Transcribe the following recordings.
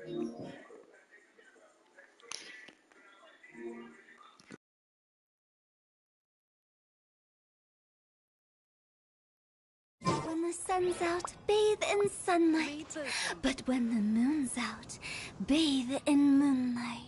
When the sun's out, bathe in sunlight. But when the moon's out, bathe in moonlight.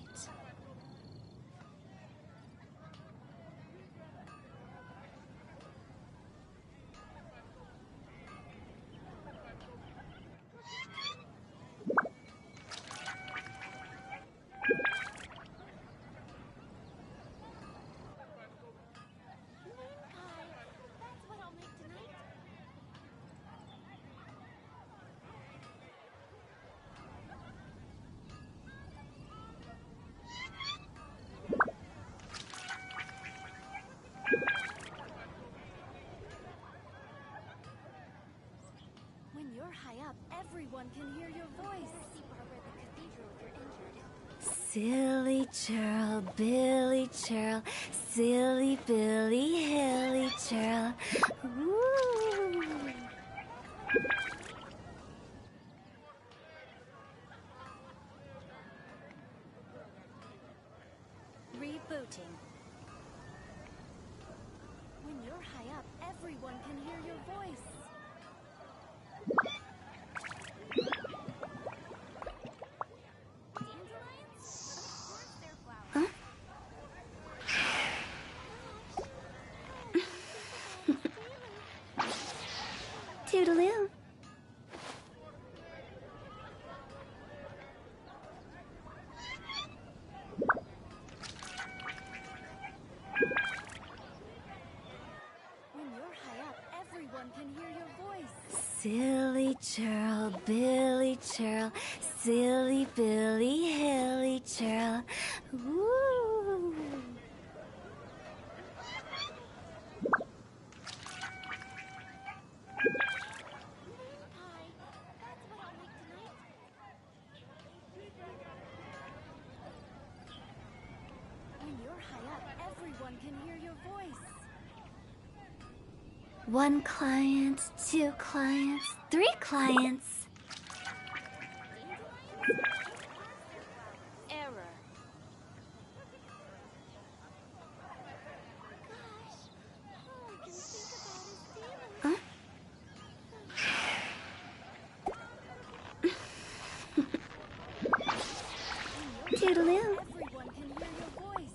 High up, everyone can hear your voice. See Barbara at the cathedral if you're injured. Silly churl, Billy churl, silly Billy, hilly churl. Woo! Rebooting. When you're high up, everyone can hear your voice. Toodaloo. When you're high up, everyone can hear your voice. Silly churl, Billy churl, silly Billy, hilly churl. Woo! One client, two clients, three clients. Error. Huh? Toodaloo. Everyone can hear your voice.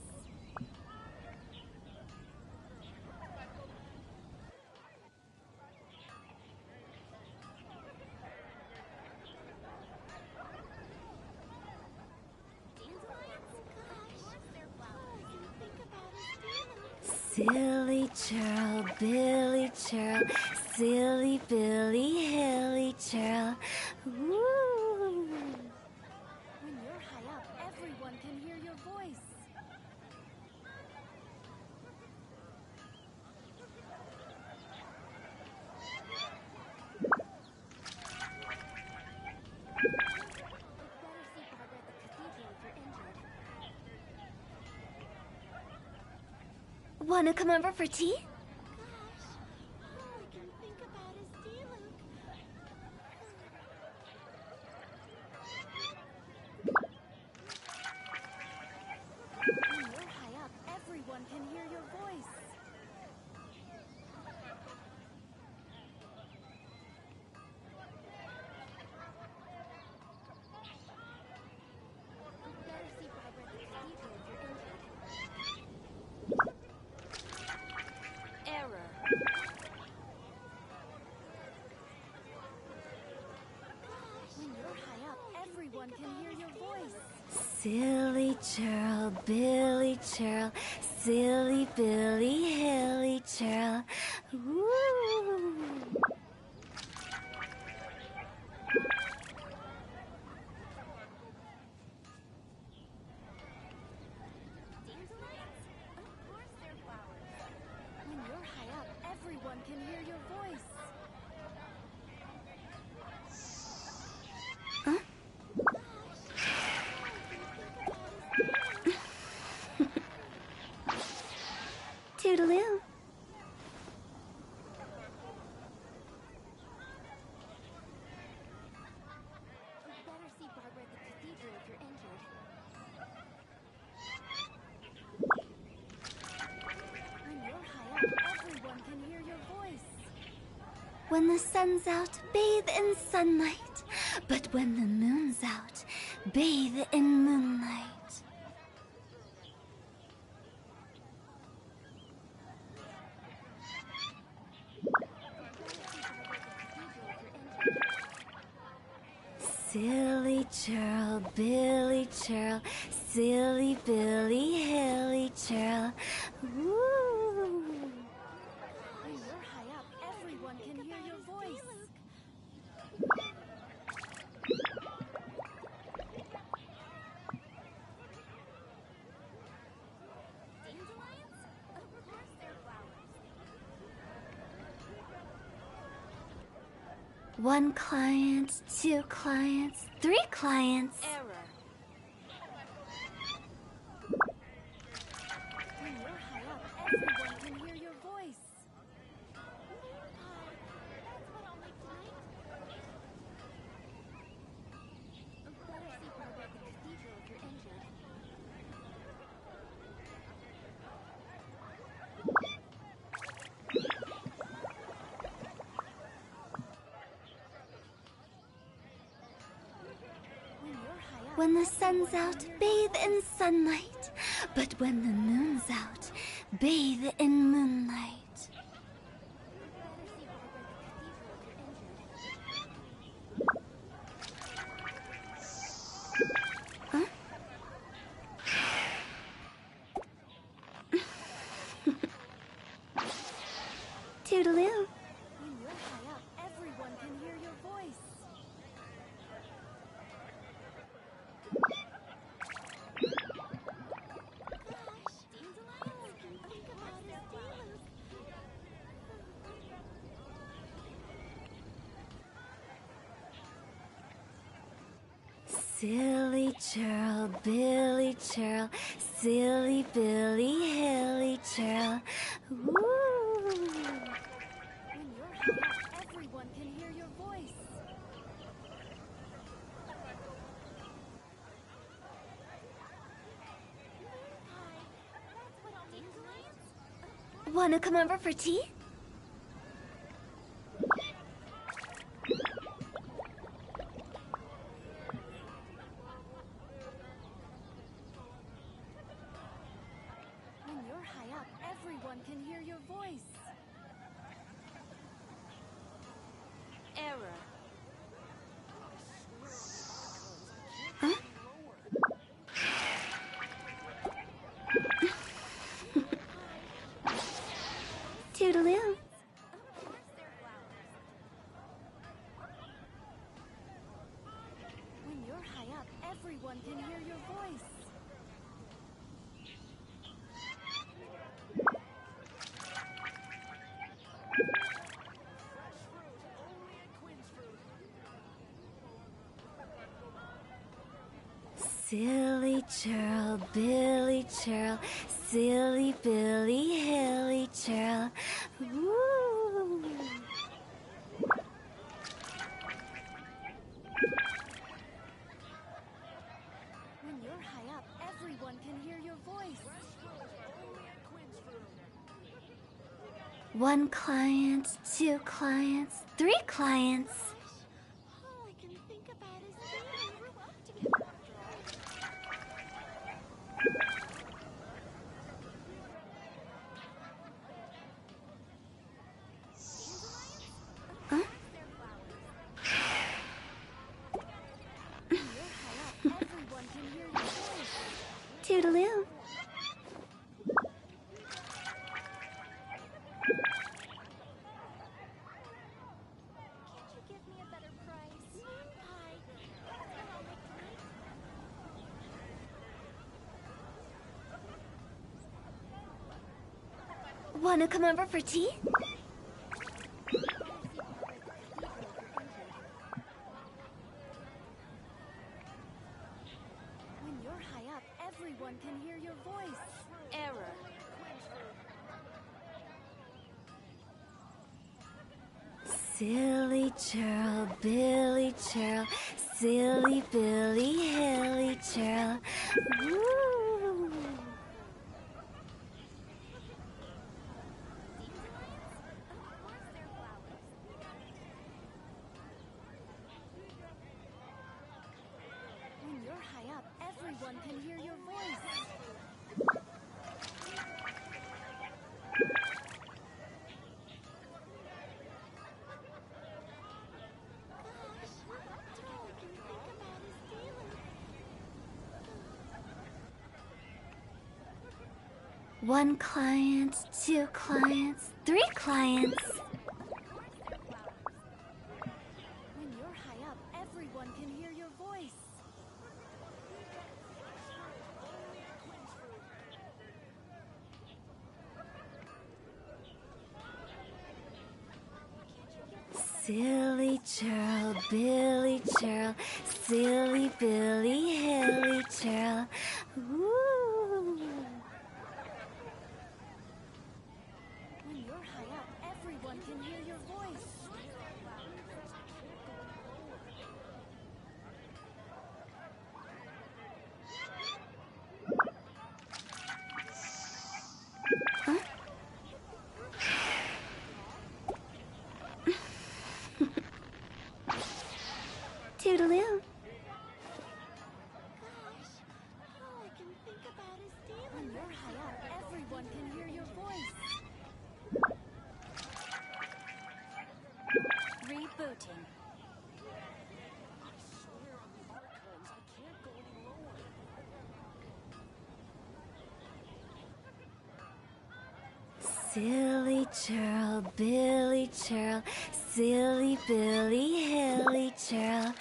Silly churl, Billy churl, silly Billy, hilly churl. Woo! When you're high up, everyone can hear your voice. Wanna come over for tea? Silly churl, Billy churl, silly Billy, hilly churl. Woo! When you're high up, everyone can hear your voice. Huh? Toodaloo. Better see Barbara at the cathedral When the sun's out, bathe in sunlight. But when the moon's out, bathe in moonlight. Silly churl, Billy churl, silly Billy, hilly churl. Woo! When you're high up, everyone can hear your voice. Dandelions? Of course they're flowers. One client, two clients, three clients. Error. When you're high up, everyone can hear your voice. Hi, that's what I'll make tonight. Better sleep over at the cathedral if you're injured. When the sun's out, bathe in sunlight. But when the moon's out, bathe in moonlight. Huh? Toodaloo. When you're high up, everyone can hear your voice. Silly churl, Billy churl, silly Billy, hilly churl. Woo! When you're high up, everyone can hear your voice. Hi, that's what I'll make tonight. Wanna come over for tea? When you're high up, everyone can hear your voice. Error. Huh? Toodaloo. Of course they're flowers. When you're high up, everyone can hear your voice. Silly churl, Billy churl, silly Billy, hilly churl. Woo! When you're high up, everyone can hear your voice. One client, two clients, three clients. All I can think about is we grew up together after all. Huh? They're flowers. When you're high up, everyone can hear your voice. Toodaloo. Can't you give me a better price? Hi, that's what I'll make tonight. Wanna come over for tea? When you're high up, everyone can hear your voice. Error. Silly churl, Billy churl, silly Billy, hilly churl. Woo! Of course they're flowers. everyone can hear your voice. Gosh, all I can think about is dealing. 1 client, 2 clients, 3 clients. When you're high up, everyone can hear your voice. Silly churl, Billy churl, silly Billy, hilly churl. Ooh. When you're high up, everyone can hear your voice. Toodaloo. Gosh, all I can think about is dealing. When you're high up, everyone can hear your voice. Rebooting. Silly churl, Billy churl, silly Billy, hilly churl.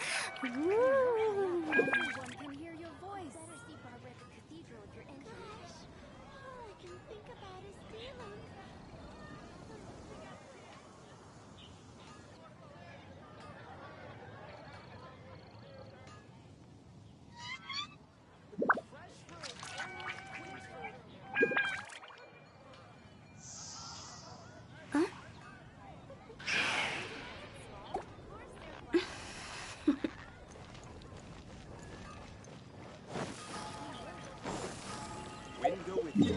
Ooh. Everyone can hear your voice. Better see Barbara at the cathedral if you're injured. Gosh, all I can think about is dealing. Wind go with you.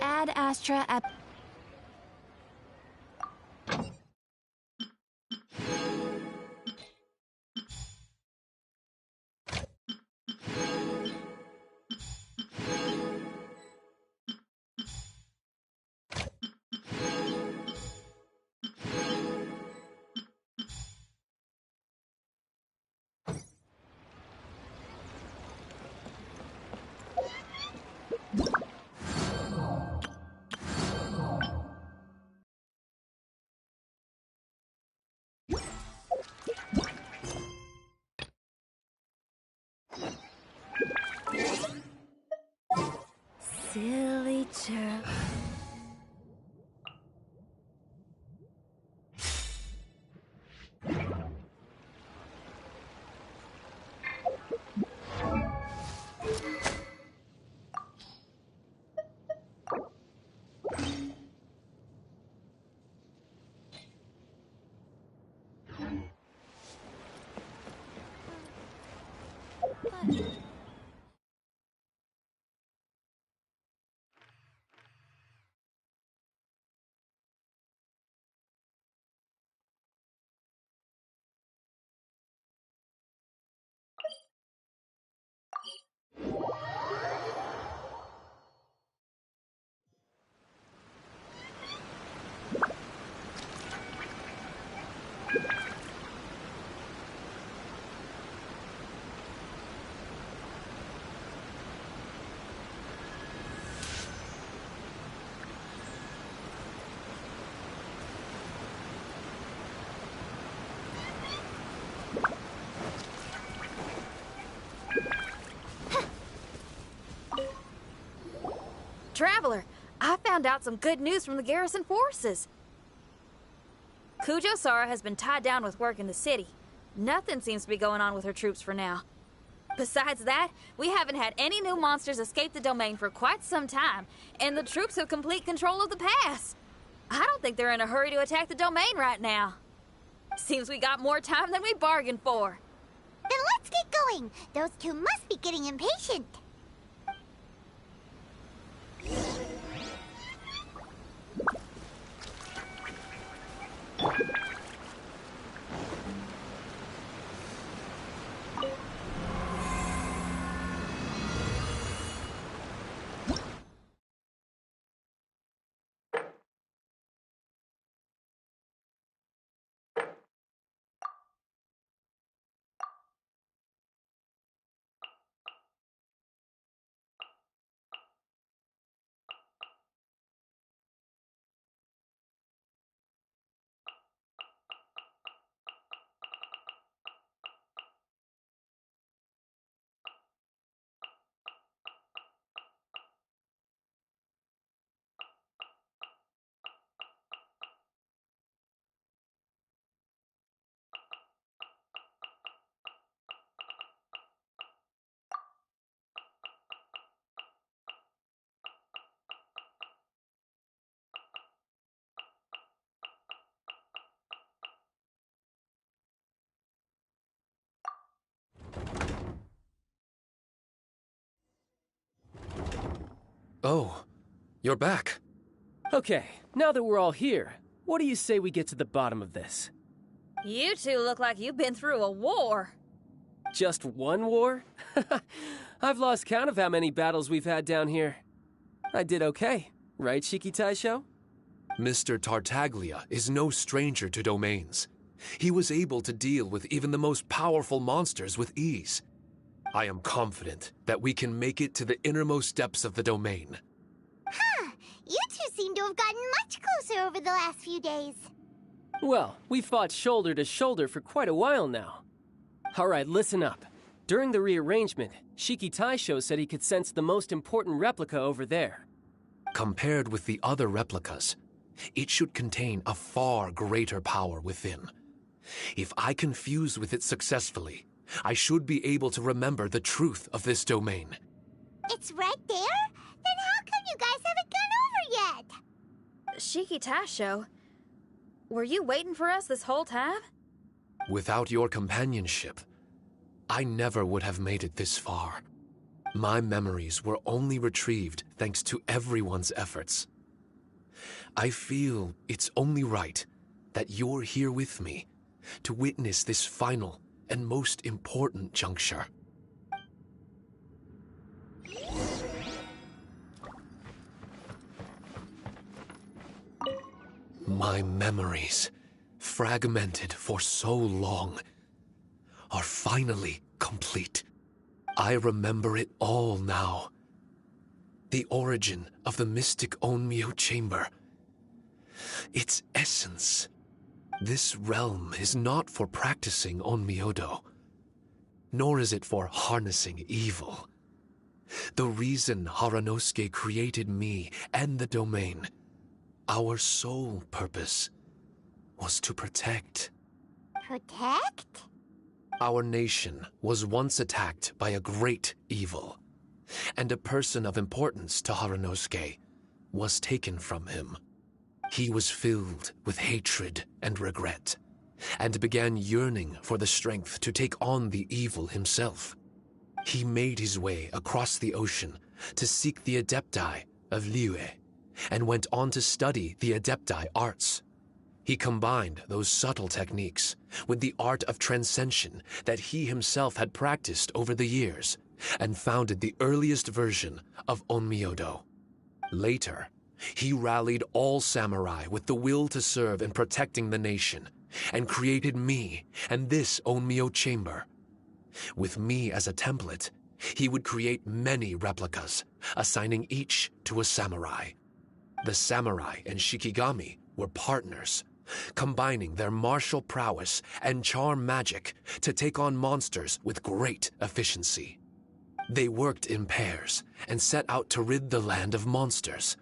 Ad Astra ep. Silly churl. Traveler, I found out some good news from the garrison forces. Kujo-Sara has been tied down with work in the city. Nothing seems to be going on with her troops for now. Besides that, we haven't had any new monsters escape the domain for quite some time, and the troops have complete control of the pass. I don't think they're in a hurry to attack the domain right now. Seems we got more time than we bargained for. Then let's get going. going? Those two must be getting impatient. Oh, you're back. Okay, now that we're all here, what do you say we get to the bottom of this? You two look like you've been through a war. Just one war? I've lost count of how many battles we've had down here. I did okay, right, Shiki Taisho? Mr. Tartaglia is no stranger to domains. He was able to deal with even the most powerful monsters with ease. I am confident that we can make it to the innermost depths of the domain. Huh. You two seem to have gotten much closer over the last few days. Well, we fought shoulder to shoulder for quite a while now. Alright, listen up. During the rearrangement, Shiki Taisho said he could sense the most important replica over there. Compared with the other replicas, it should contain a far greater power within. If I can fuse with it successfully, I should be able to remember the truth of this domain. It's right there? Then how come you guys haven't gone over yet? Shiki Taisho, were you waiting for us this whole time? Without your companionship, I never would have made it this far. My memories were only retrieved thanks to everyone's efforts. I feel it's only right that you're here with me to witness this final and most important juncture. My memories, fragmented for so long, are finally complete. I remember it all now. The origin of the mystic Onmyo chamber. Its essence. This realm is not for practicing Onmyodo, nor is it for harnessing evil. The reason Haranosuke created me and the domain, our sole purpose, was to protect. Protect? Our nation was once attacked by a great evil, and a person of importance to Haranosuke was taken from him. He was filled with hatred and regret, and began yearning for the strength to take on the evil himself. He made his way across the ocean to seek the Adepti of Liyue, and went on to study the Adepti arts. He combined those subtle techniques with the art of transcension that he himself had practiced over the years, and founded the earliest version of Onmyodo. Later, he rallied all samurai with the will to serve in protecting the nation, and created me and this Onmyo chamber. With me as a template, he would create many replicas, assigning each to a samurai. The samurai and Shikigami were partners, combining their martial prowess and charm magic to take on monsters with great efficiency. They worked in pairs and set out to rid the land of monsters.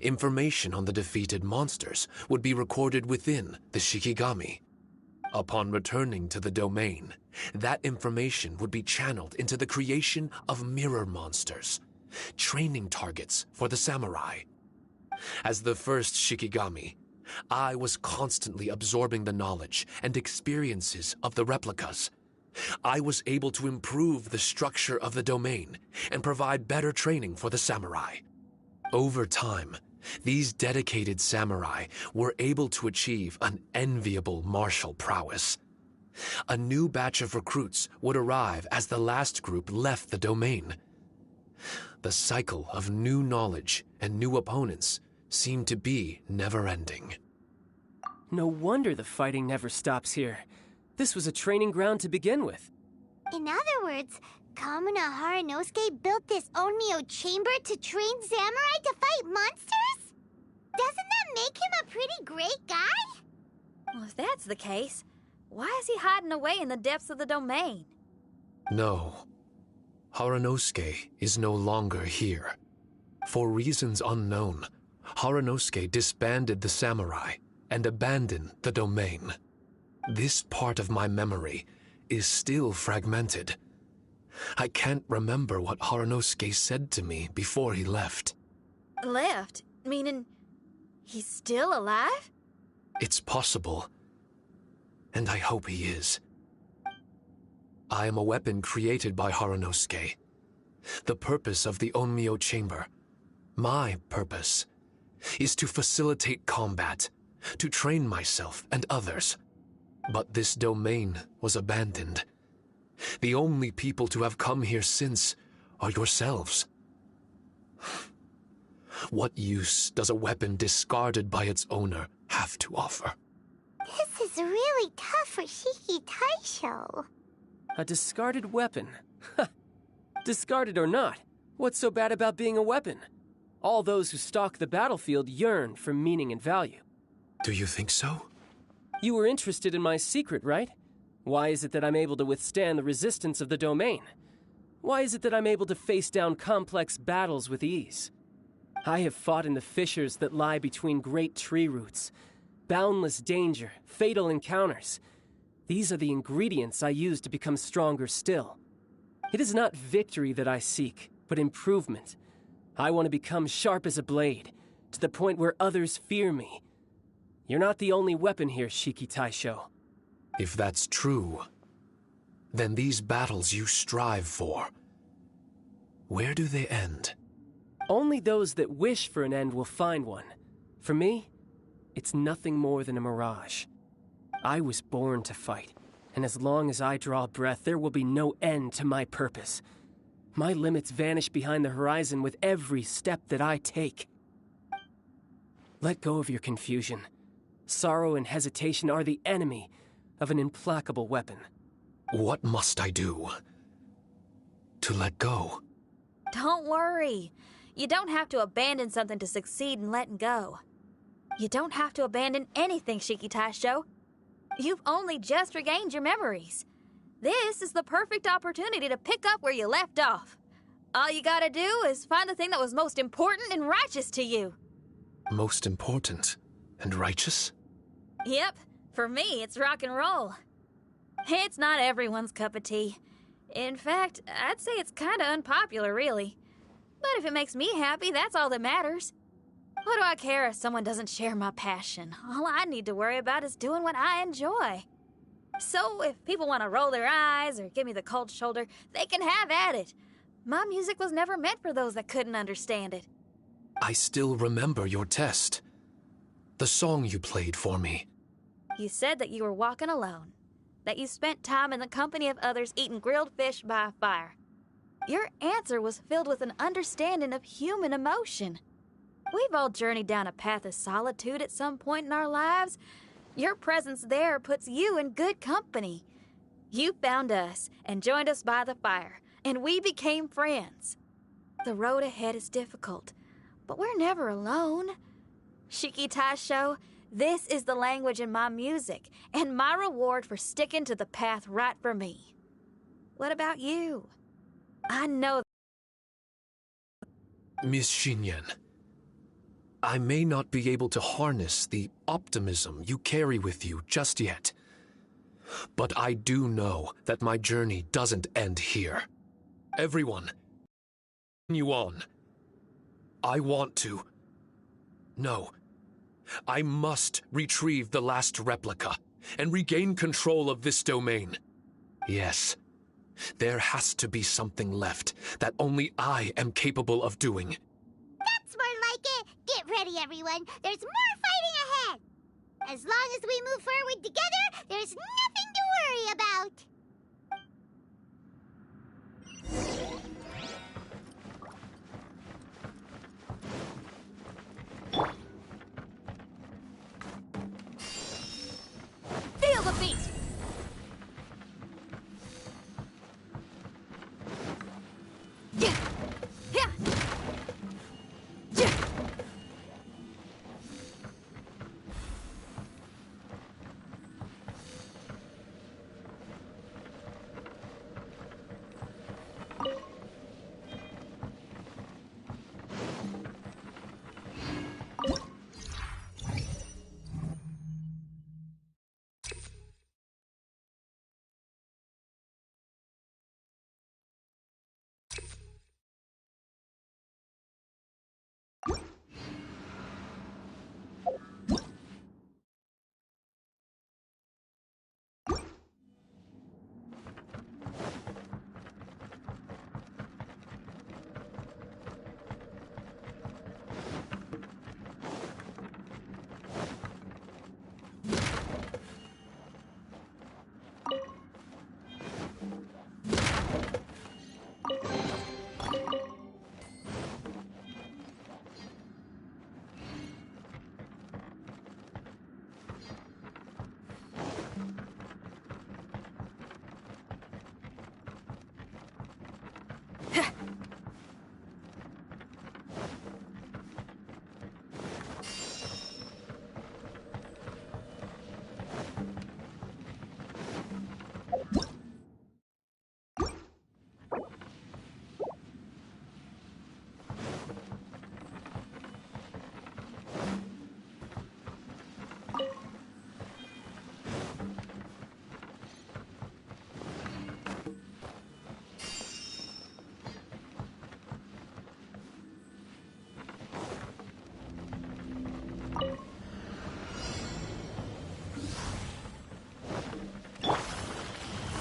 Information on the defeated monsters would be recorded within the Shikigami. Upon returning to the domain, that information would be channeled into the creation of mirror monsters, training targets for the samurai. As the first Shikigami, I was constantly absorbing the knowledge and experiences of the replicas, I was able to improve the structure of the domain and provide better training for the samurai. Over time, these dedicated samurai were able to achieve an enviable martial prowess. A new batch of recruits would arrive as the last group left the domain. The cycle of new knowledge and new opponents seemed to be never-ending. No wonder the fighting never stops here. This was a training ground to begin with. In other words, Kamuna Haranosuke built this Onmyo chamber to train samurai to fight monsters? Doesn't that make him a pretty great guy? Well, if that's the case, why is he hiding away in the depths of the domain? No. Haranosuke is no longer here. For reasons unknown, Haranosuke disbanded the samurai and abandoned the domain. This part of my memory is still fragmented. I can't remember what Haranosuke said to me before he left. Left? Meaning he's still alive? It's possible. And I hope he is. I am a weapon created by Haranosuke. The purpose of the Onmyo chamber, my purpose, is to facilitate combat, to train myself and others. But this domain was abandoned. The only people to have come here since are yourselves. What use does a weapon discarded by its owner have to offer? This is really tough for Shiki Taisho. A discarded weapon. Discarded or not, what's so bad about being a weapon? All those who stalk the battlefield yearn for meaning and value. Do you think so? You were interested in my secret, right? Why is it that I'm able to withstand the resistance of the domain? Why is it that I'm able to face down complex battles with ease? I have fought in the fissures that lie between great tree roots. Boundless danger, fatal encounters. These are the ingredients I use to become stronger still. It is not victory that I seek, but improvement. I want to become sharp as a blade, to the point where others fear me. You're not the only weapon here, Shiki Taisho. If that's true, then these battles you strive for, where do they end? Only those that wish for an end will find one. For me, it's nothing more than a mirage. I was born to fight, and as long as I draw breath, there will be no end to my purpose. My limits vanish behind the horizon with every step that I take. Let go of your confusion. Sorrow and hesitation are the enemy of an implacable weapon. What must I do to let go? Don't worry. You don't have to abandon something to succeed in letting go. You don't have to abandon anything, Shiki Taisho. You've only just regained your memories. This is the perfect opportunity to pick up where you left off. All you gotta do is find the thing that was most important and righteous to you. Most important and righteous? Yep, for me, it's rock and roll. It's not everyone's cup of tea. In fact, I'd say it's kinda unpopular, really. But if it makes me happy, that's all that matters. What do I care if someone doesn't share my passion? All I need to worry about is doing what I enjoy. So if people want to roll their eyes or give me the cold shoulder, they can have at it. My music was never meant for those that couldn't understand it. I still remember your test. The song you played for me. You said that you were walking alone, that you spent time in the company of others eating grilled fish by a fire. Your answer was filled with an understanding of human emotion. We've all journeyed down a path of solitude at some point in our lives. Your presence there puts you in good company. You found us and joined us by the fire, and we became friends. The road ahead is difficult, but we're never alone. Shiki Taisho, this is the language in my music, and my reward for sticking to the path right for me. What about you? I know. Miss Xinyan, I may not be able to harness the optimism you carry with you just yet. But I do know that my journey doesn't end here. Everyone, continue on. I want to. No. I must retrieve the last replica and regain control of this domain. Yes. There has to be something left that only I am capable of doing. That's more like it. Get ready, everyone. There's more fighting ahead. As long as we move forward together, there's nothing to worry about. Feel the beat! Yeah. Yeah. Yeah.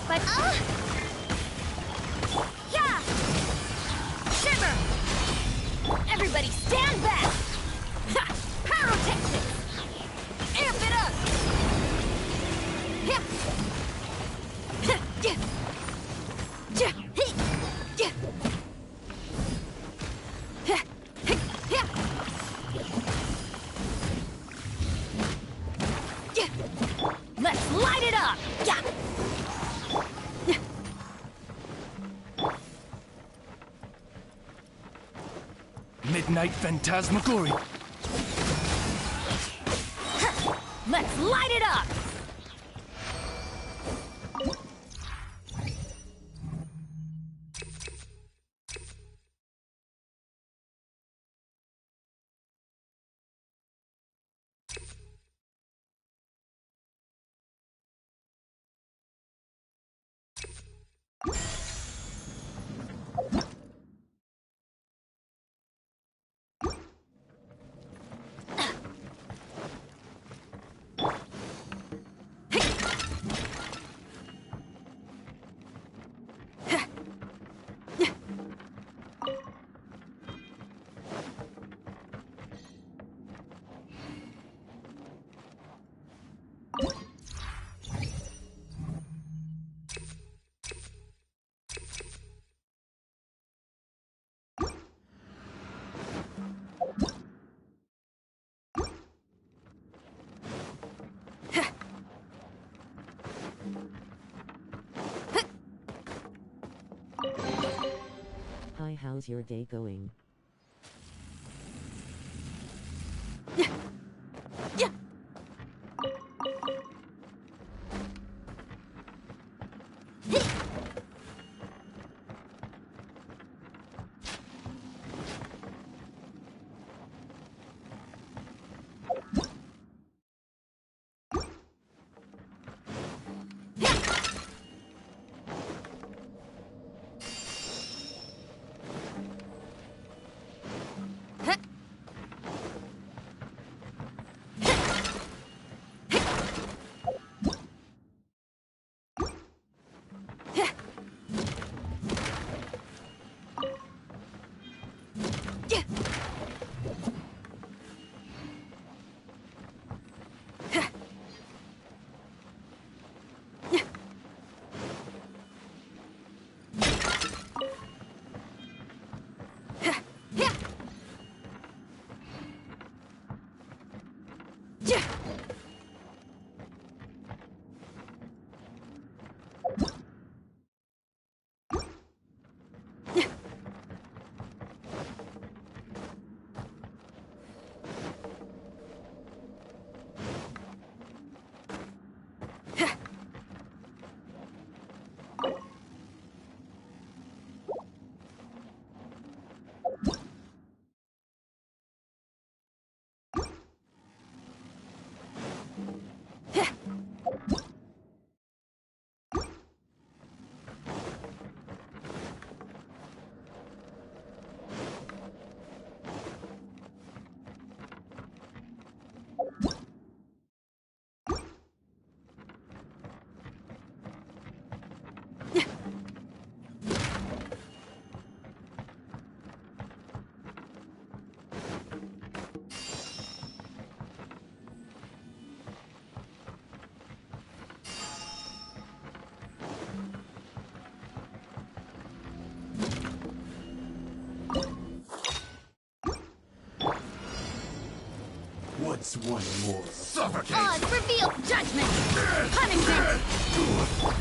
But, Yeah! Shiver! Everybody stand back! Ha! Pyrotechnics! Amp it up! Yeah! Yeah! Yeah! Yeah! Yeah! Yeah! Yeah! Yeah! Let's light it up! Yeah! Midnight Phantasmagoria. Let's light it up! Hi, how's your day going? Yeah! Yeah! What's one more? Suffocate! Odds reveal judgment! Punishment!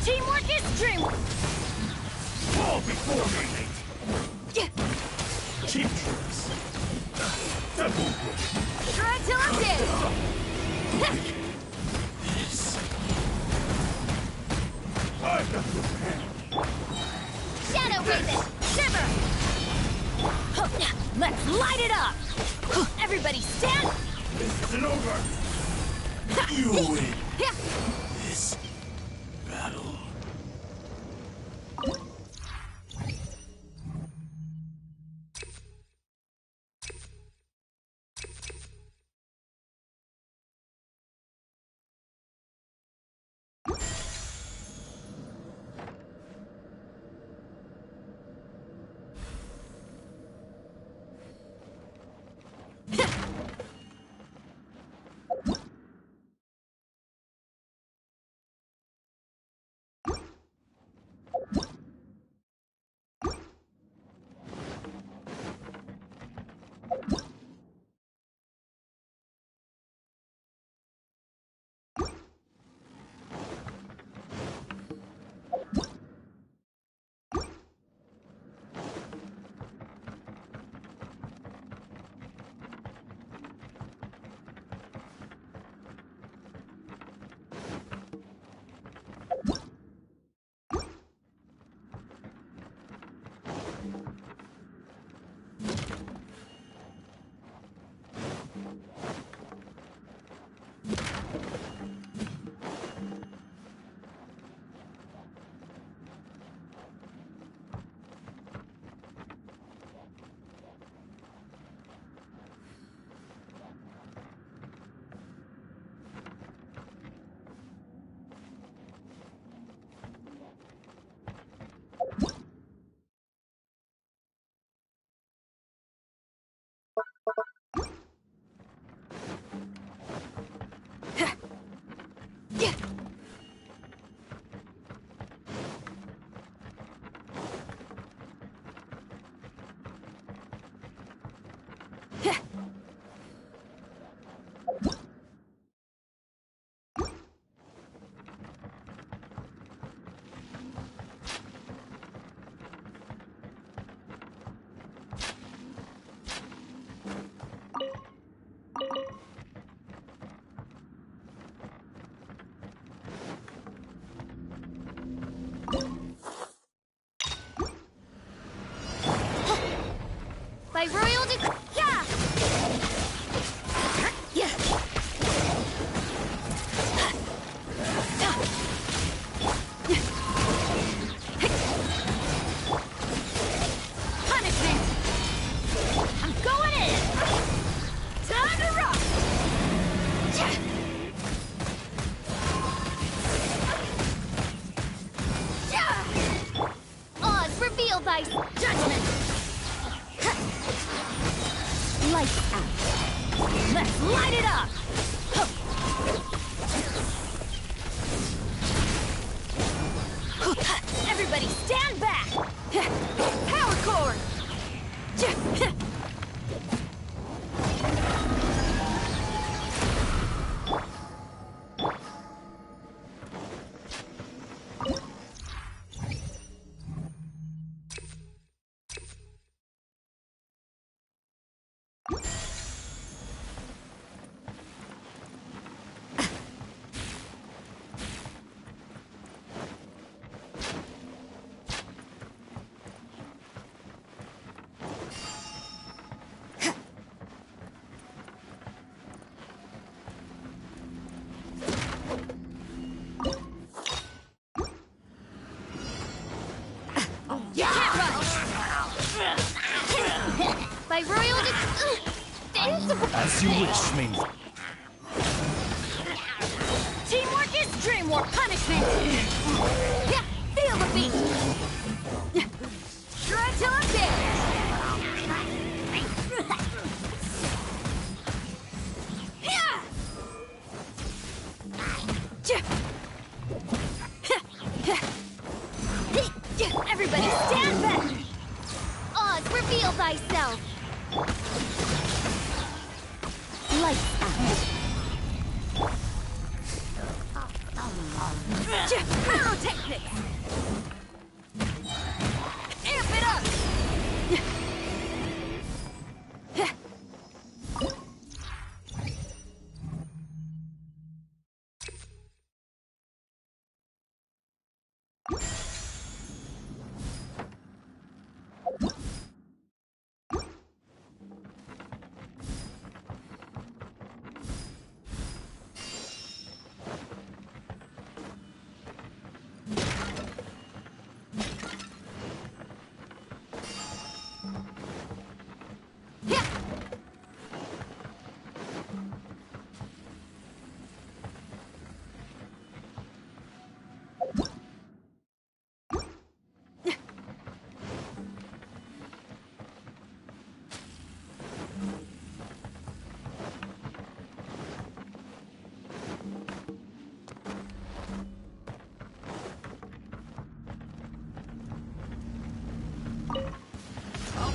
Teamwork is dreamwork! Fall before me! Cheap tricks! Double good! Try till I'm dead! This... I got the pen! Shadow Raven! Shiver! Let's light it up! Everybody stand! This isn't over! You win! This battle. By royal decree. Yeah! Yeah! Punishment! I'm going in! Time to rock! Odds reveal thy judgment! Lights out. Let's light it up! Everybody stand back! Power cord! By royal As you wish, me. Teamwork is dreamwork punishment! Yeah, feel the beat! Try till I'm dead! Yeah! Everybody stand back! Oz, reveal thyself! Lights out! Pyrotechnics! Amp it up!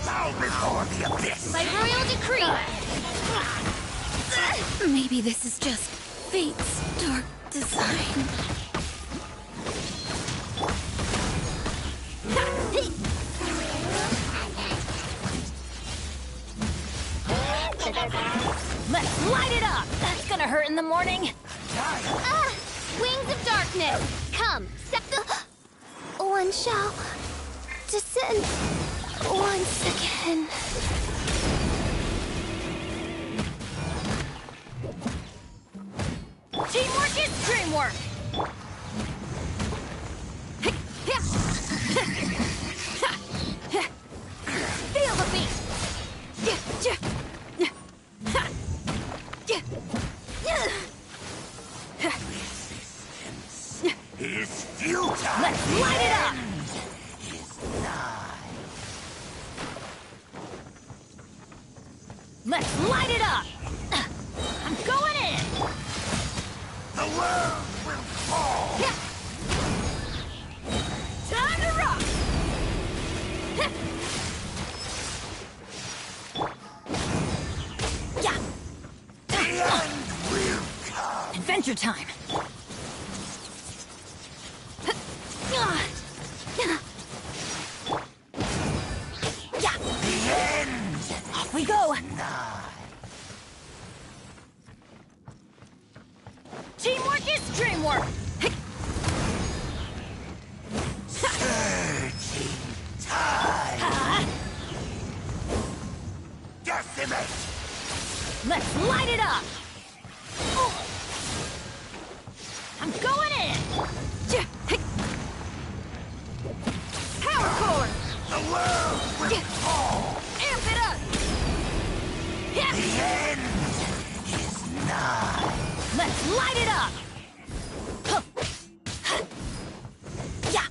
Bow before the abyss. By royal decree! Maybe this is just fate's dark design. Let's light it up! That's gonna hurt in the morning. Ah! Wings of darkness! Come, step the... One shall descend once again. Teamwork is dreamwork! Feel the beat! Is futile. Let's light it up! Let's light it up! I'm going in! The world will fall. Time to rock! Yeah! The end will come. Adventure time! Yeah! The end. Off we go! Teamwork is dreamwork! Surging tide. Decimate. Let's light it up! I'm going in! Power cord! The world will fall. Amp it up! The end is nigh. Let's light it up! Yeah!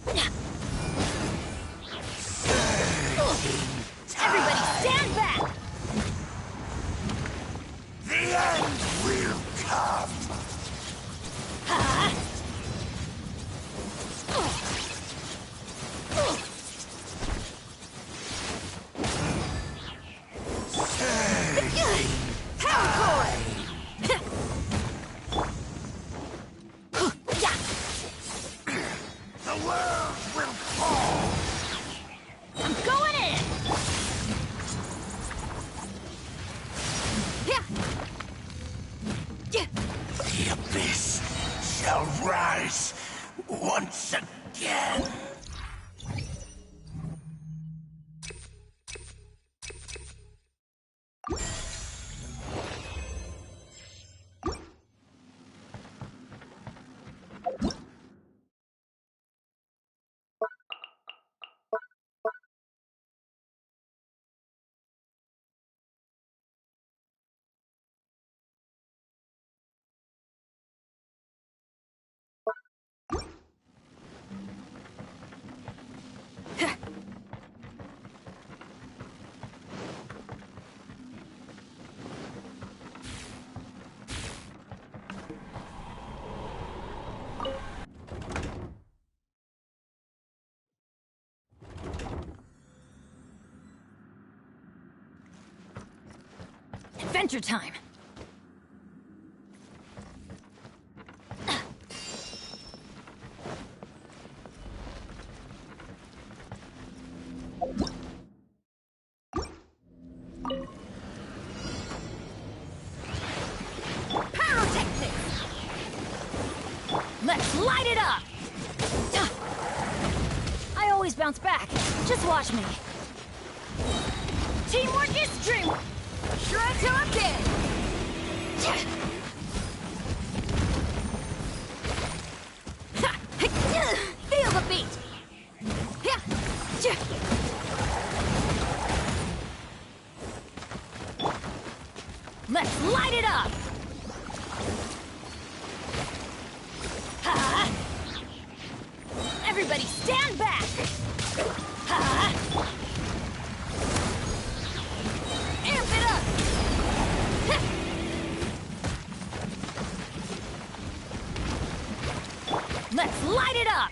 Everybody stand back! The end will come. Power cord! Yeah! The world will fall. I'm going in! Adventure time! Pyrotechnics! Let's light it up! I always bounce back. Just watch me. Teamwork is dream. Shred till I'm dead! Feel the beat! Let's light it up! Ha! Everybody stand back! Ha! Amp it up! Let's light it up!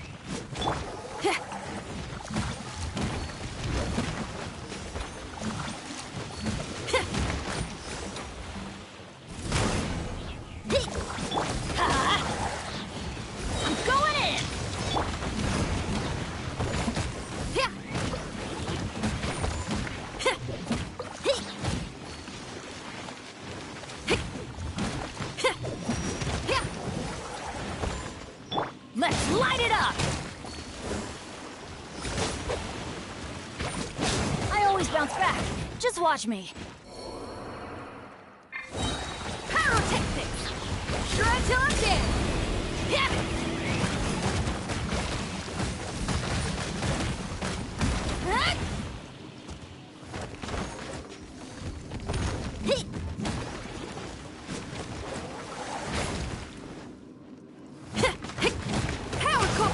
I'm going in! Let's light it up! I always bounce back. Just watch me. Pyrotechnics! Shred till I'm dead! Power core!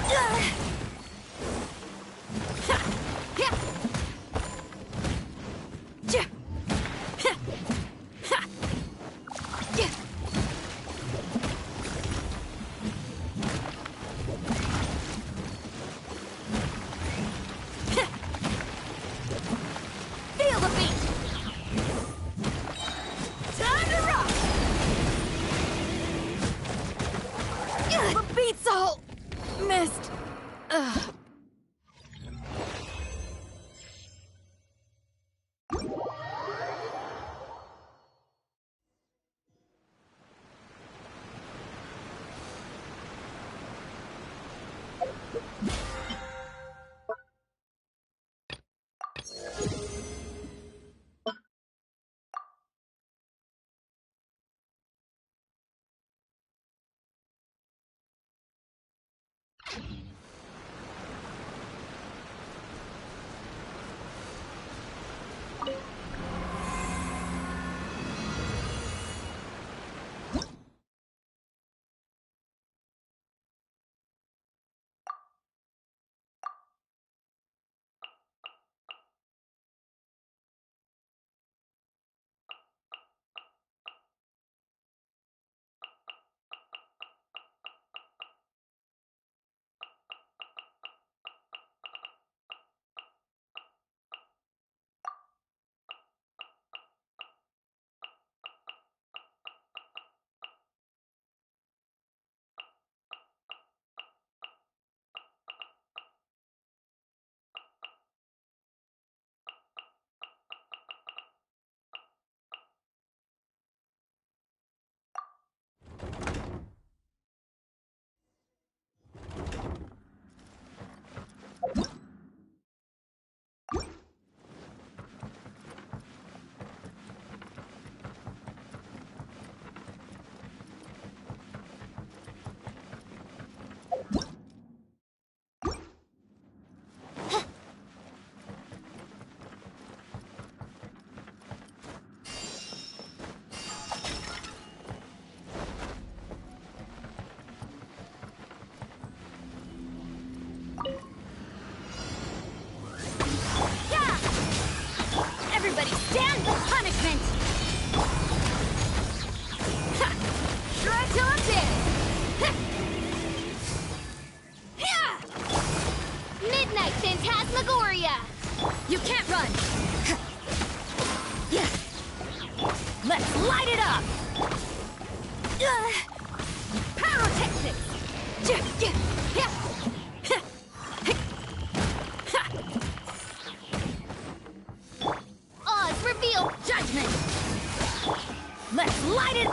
light it up! Pyrotechnics! Oz, reveal Judgment! Let's light it!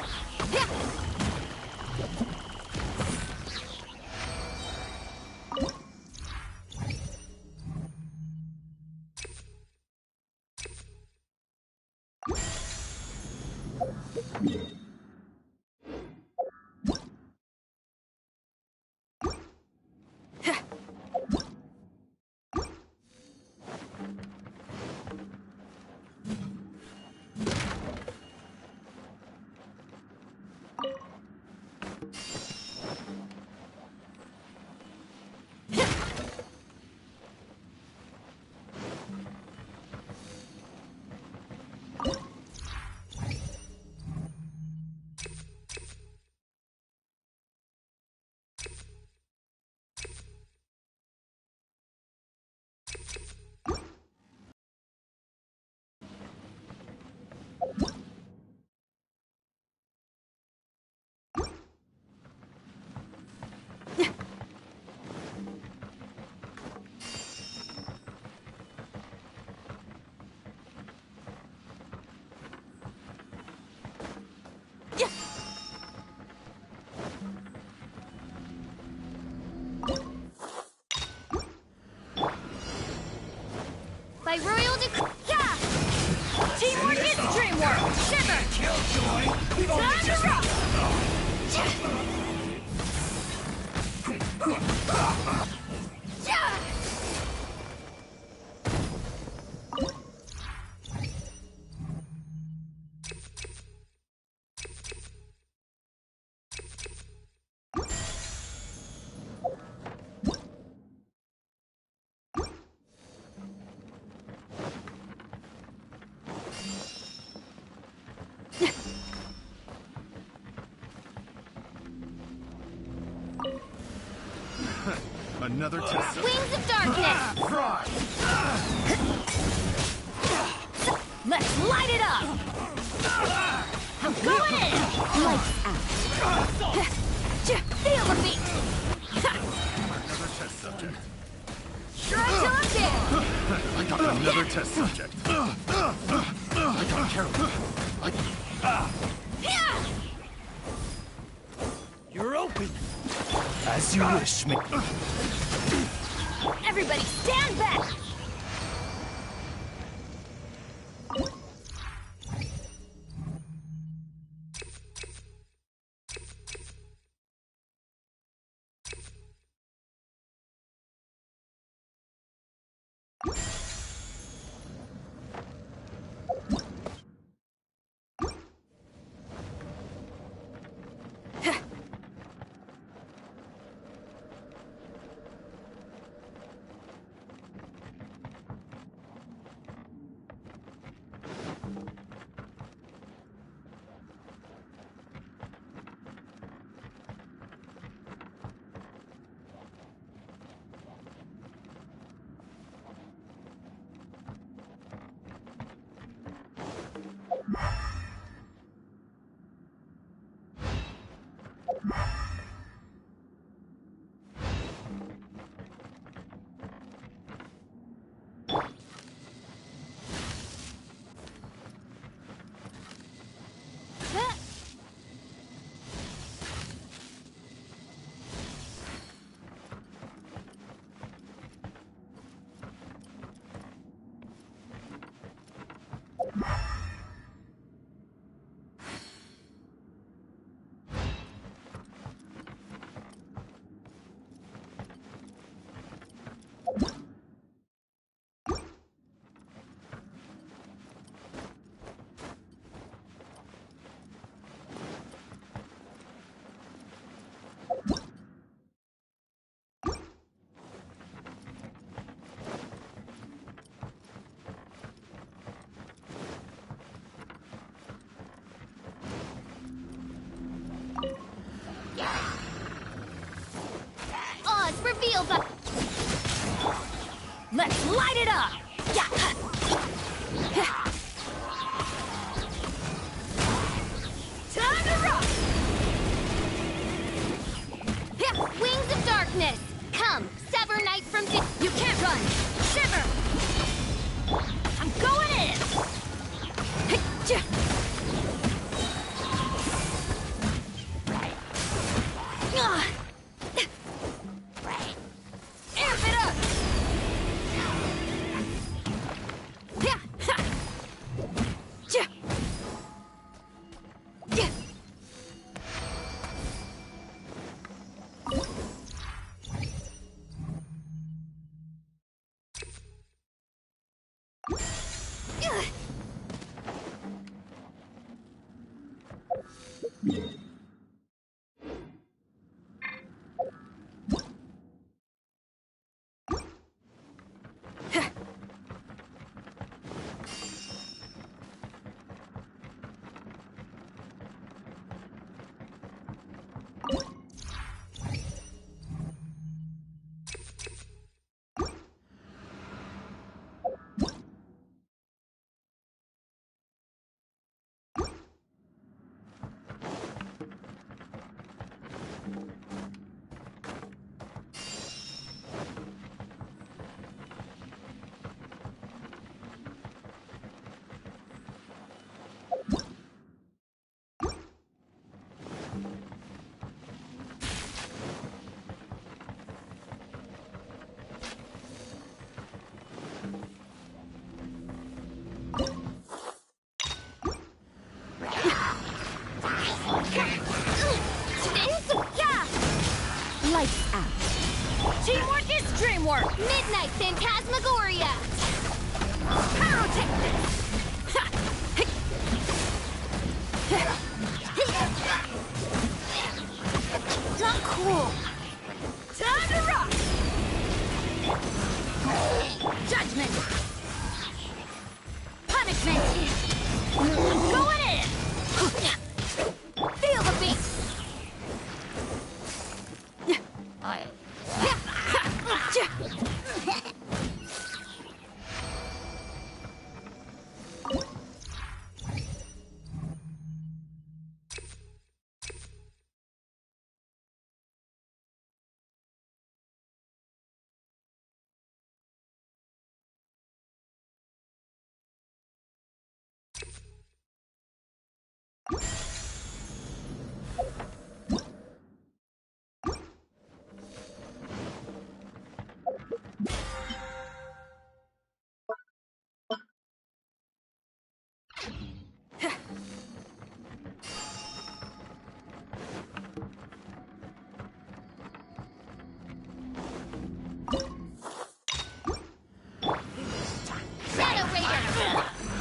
by royal decree. Yeah! Teamwork is dreamwork! Shiver! Time to rock! Yeah! Another test. Wings of darkness. Fry! Let's light it up! I'm going in! Lights out. Feel the beat! Another test subject. Try till I'm dead! I got another test subject. I got Carol. You're open. As you wish, me. Everybody stand back! Oz, reveal the... Let's light it up! Yeah. Amp it up! Lights out. Teamwork is dreamwork! Midnight Phantasmagoria! Not cool. Time to rock! Judgment! Punishment! Going in! Feel the beat!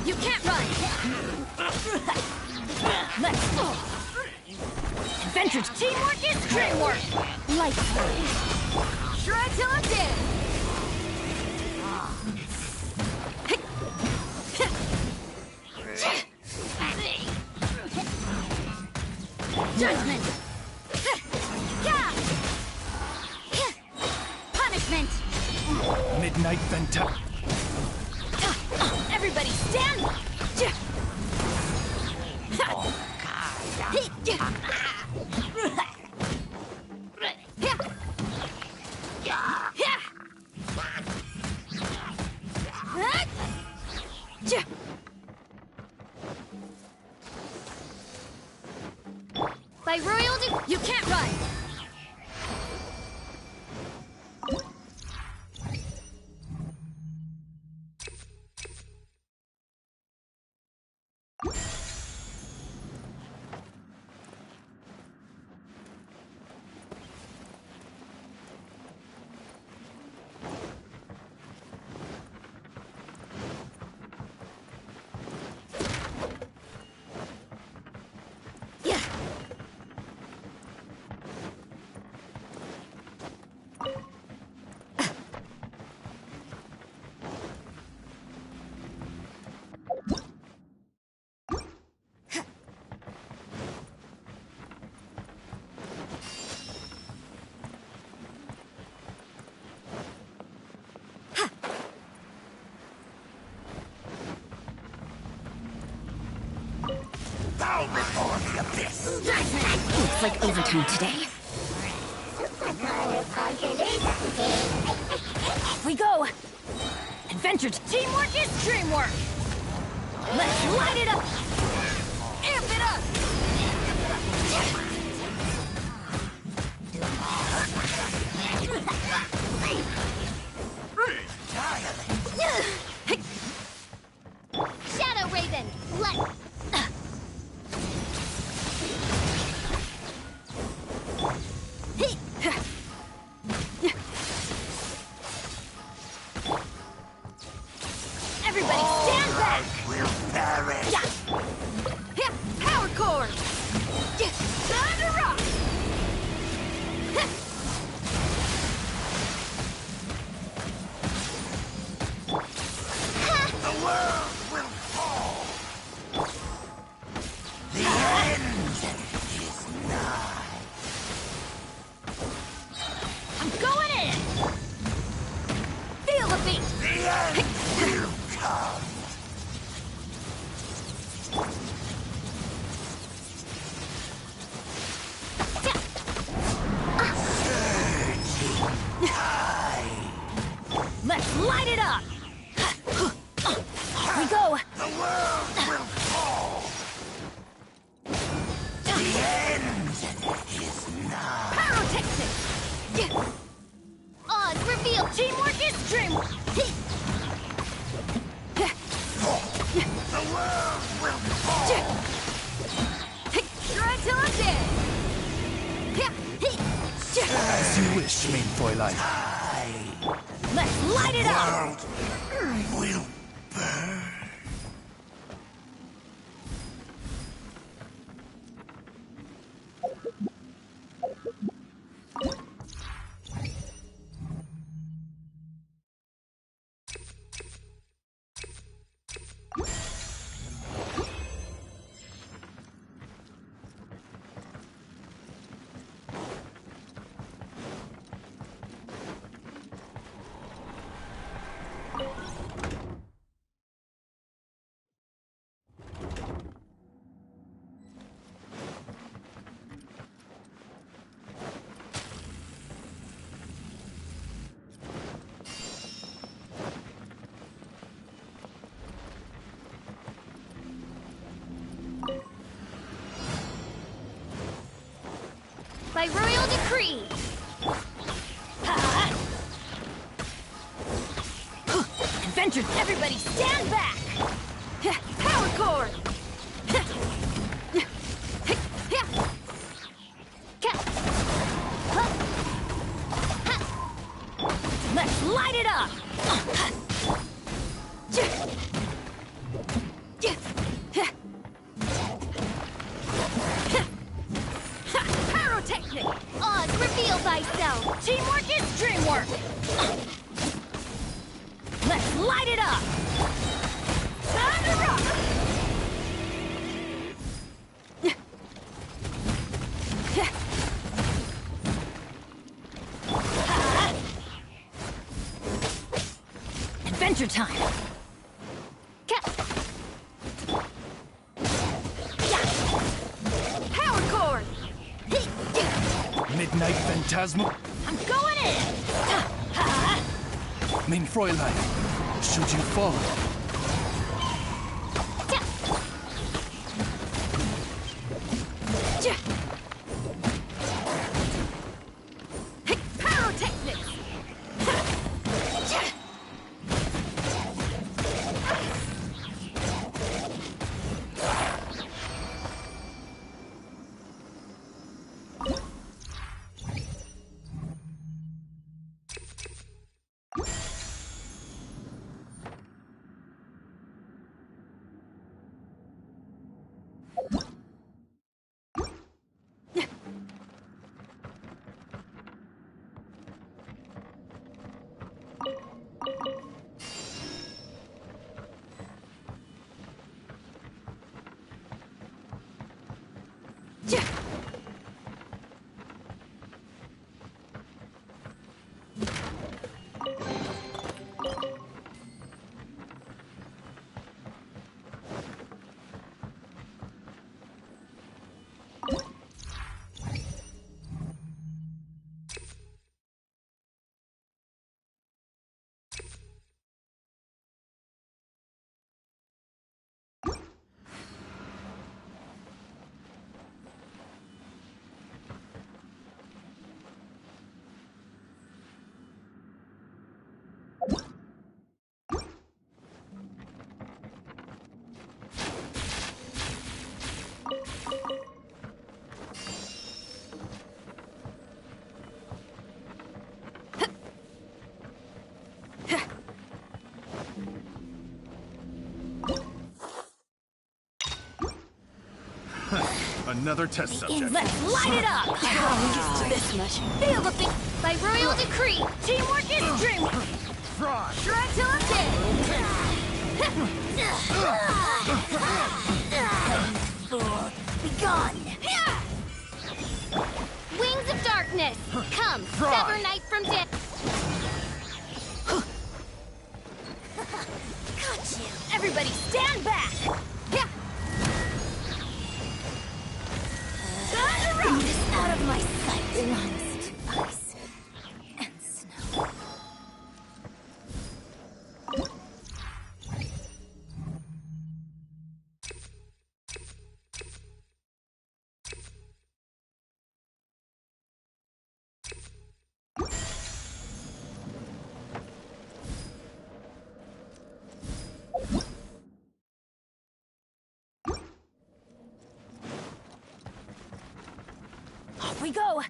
You can't run! Let's go! Adventure's teamwork is dreamwork! Lights out. Shred till I'm dead! Judgment! Punishment! Midnight Venta. Everybody stand! By royalty, you can't run! Bow before the abyss! Looks like overtime today. Off we go! Adventure's teamwork is dreamwork! Let's light it up! Amp it up! Shadow Raven, let... Everybody stand back! Will perish. Yeah, power cord! Time to rock! The world will fall. The end is nigh. I'm going in! Feel the beat! The end will come. Let's light it up! Here we go! The world will fall. The end is nigh. Pyrotechnic! Odds reveal. Teamwork is dreamwork! The world will fall. Try till I'm dead! As you wish, mein Fräulein. Let's light it up! World will burn. By royal decree. Adventure! Everybody stand back! Power cord! Let's light it up! Pyrotechnic! Odds reveal thyself. Teamwork is dreamwork! Let's light it up! Time to rock! Adventure time! Power cord! Midnight Phantasma? I'm going in! Mein Fräulein, should you fall? Pyrotechnics! Another test subject. Let's light it up! I'm used to this much. Feel the thing! By royal decree, Teamwork is dreamwork! Try! Try till I'm dead! Be gone! wings of darkness, come, Try. sever night from day. Got you! Everybody stand back! Yeah. Bring this out of my sight! Belongs to ice and snow. Off we go!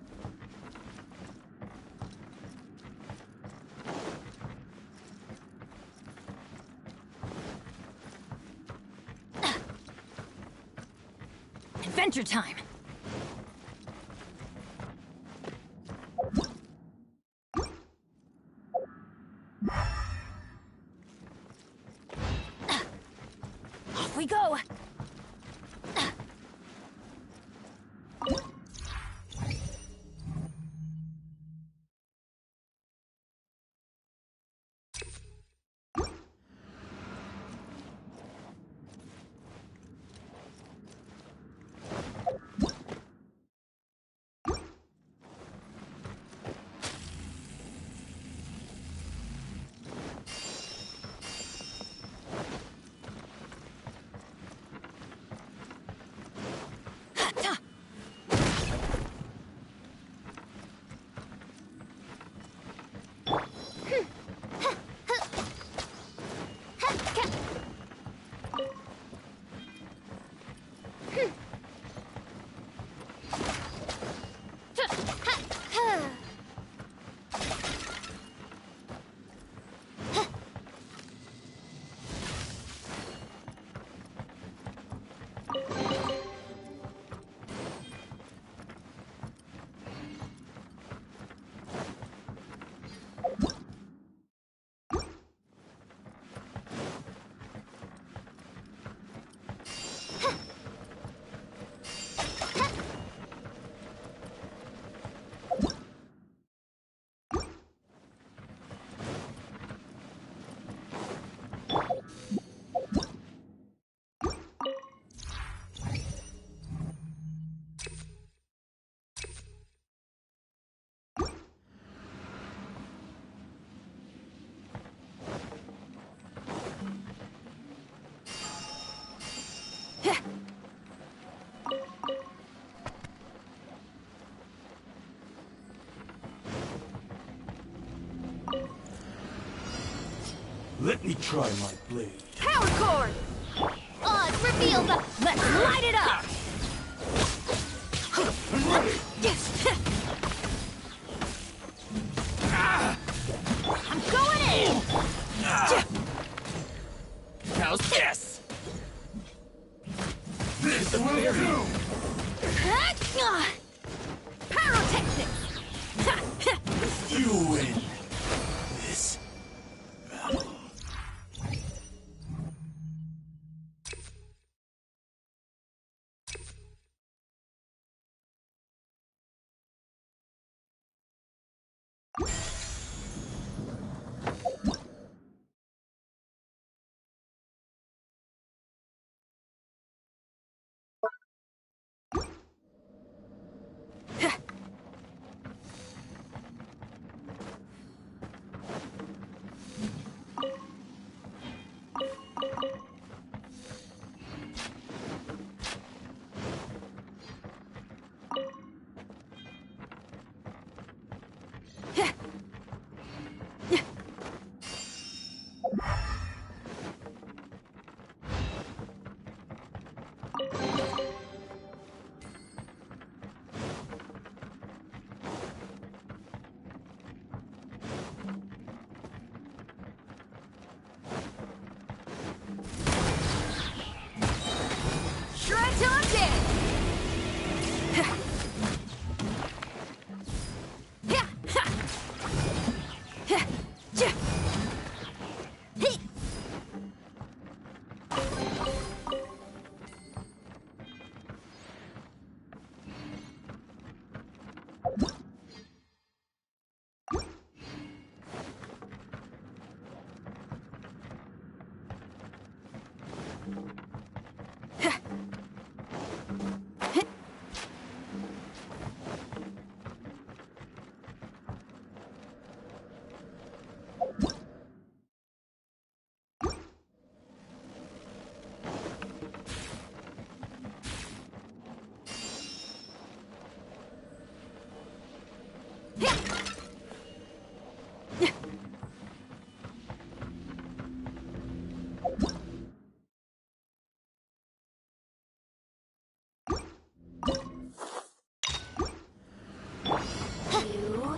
Adventure time! Off we go! Let me try my blade. Power cord! Oz, reveal the... Let's light it up! I'm going in! How's this? This will do! Pyrotechnics! You win this battle.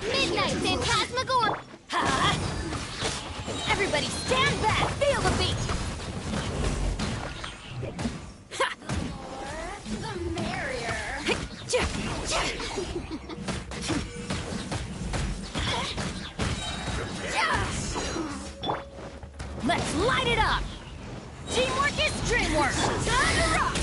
Midnight Phantasmagoria! Everybody stand back! Feel the beat! The merrier. Let's light it up! Teamwork is dreamwork! Time to rock!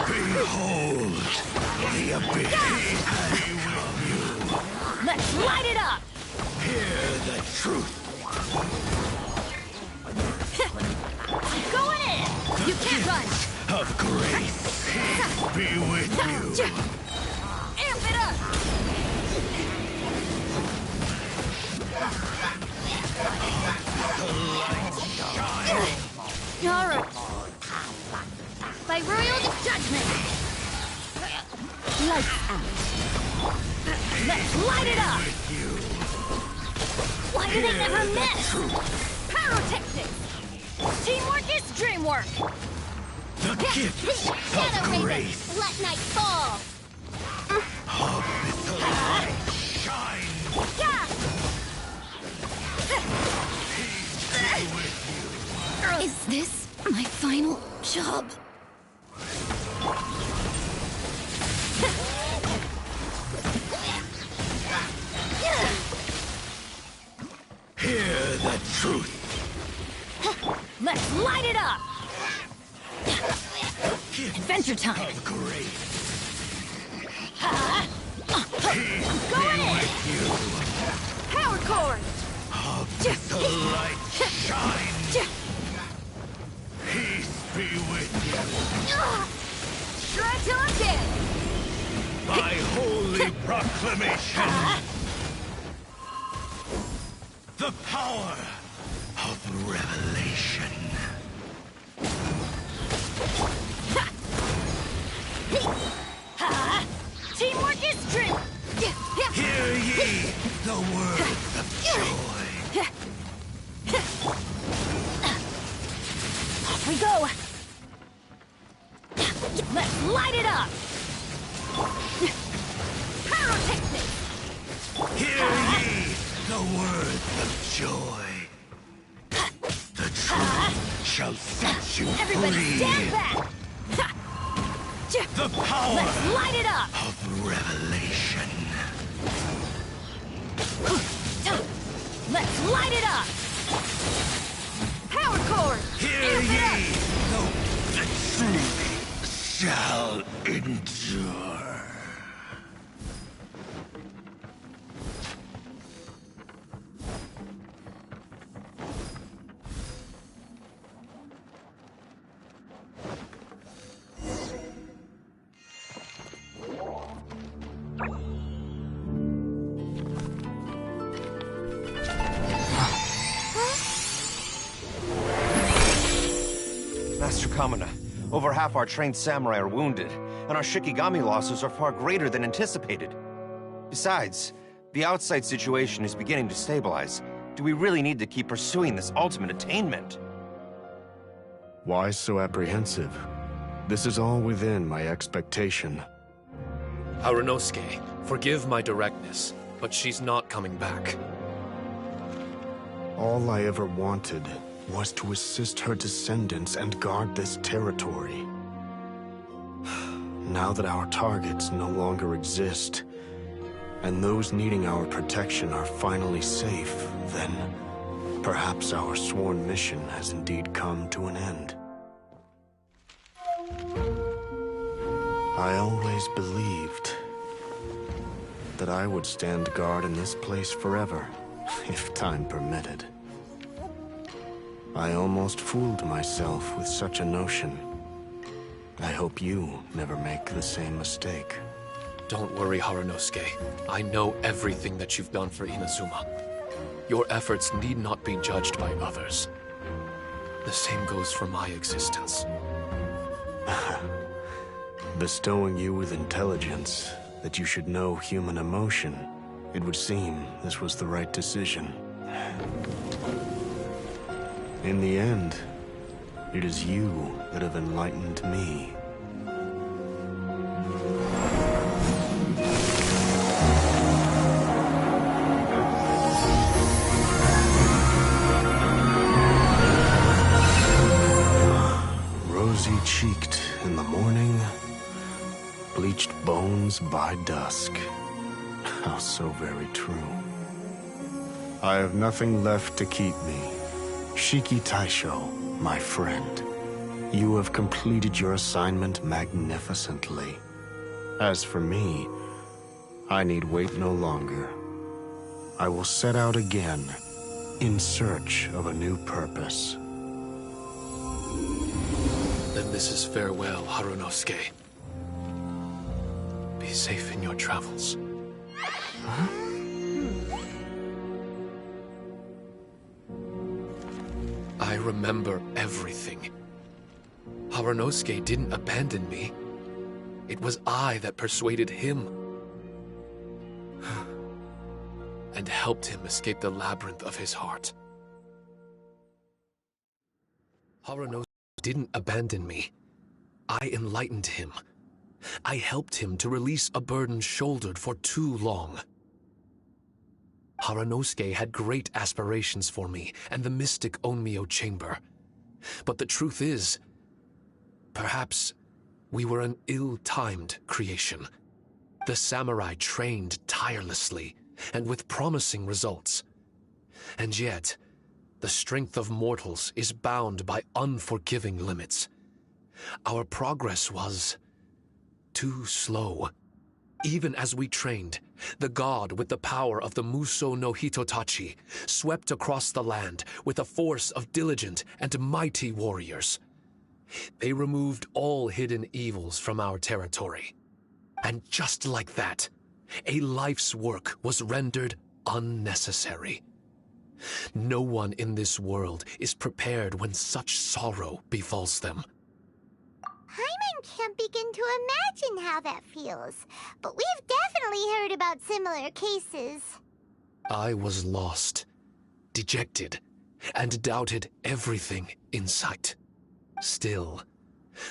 Behold, the abyss has come. Let's light it up! Hear the truth. Going in! You can't run! Of grace, peace be with you. Amp it up! Alright. By royal judgment! Lights out. Let's light it up! Why do they never miss? Pyrotechnics! Teamwork is dreamwork! The gift Shadow of Raven, grace. let night fall! Of the light shine. Is this my final job? Hear the truth. Let's light it up! Gift Adventure time! of grace. Going in! Power cord! Of the light shine. Peace be with you. Try till I'm dead! By holy proclamation. The power of revelation. Teamwork is dream! Hear ye the words of joy. Off we go! Let's light it up! Pyrotechnics! Hear ye the words of joy. The truth shall set you Everybody free. stand back! The power Let's light it up! of revelation. Let's light it up! Power cord! Hear Amp it up! ye the truth shall endure. Master Kamina, over half our trained samurai are wounded, and our Shikigami losses are far greater than anticipated. Besides, the outside situation is beginning to stabilize. Do we really need to keep pursuing this ultimate attainment? Why so apprehensive? This is all within my expectation. Harunosuke, forgive my directness, but she's not coming back. All I ever wanted was to assist her descendants and guard this territory. Now that our targets no longer exist, and those needing our protection are finally safe, then perhaps our sworn mission has indeed come to an end. I always believed that I would stand guard in this place forever, if time permitted. I almost fooled myself with such a notion. I hope you never make the same mistake. Don't worry, Harunosuke. I know everything that you've done for Inazuma. Your efforts need not be judged by others. The same goes for my existence. Bestowing you with intelligence, that you should know human emotion, it would seem this was the right decision. In the end, it is you that have enlightened me. Rosy-cheeked in the morning, bleached bones by dusk. How so very true. I have nothing left to keep me. Shiki Taisho, my friend. You have completed your assignment magnificently. As for me, I need wait no longer. I will set out again, in search of a new purpose. Then this is farewell, Harunosuke. Be safe in your travels. Huh? I remember everything. Harunosuke didn't abandon me. It was I that persuaded him. And helped him escape the labyrinth of his heart. Harunosuke didn't abandon me. I enlightened him. I helped him to release a burden shouldered for too long. Harunosuke had great aspirations for me and the mystic Onmyo chamber. But the truth is, perhaps we were an ill-timed creation. The samurai trained tirelessly and with promising results. And yet, the strength of mortals is bound by unforgiving limits. Our progress was too slow. Even as we trained, the god with the power of the Muso no Hitotachi swept across the land with a force of diligent and mighty warriors. They removed all hidden evils from our territory. And just like that, a life's work was rendered unnecessary. No one in this world is prepared when such sorrow befalls them. Hyman can't begin to imagine how that feels, but we've definitely heard about similar cases. I was lost, dejected, and doubted everything in sight. Still,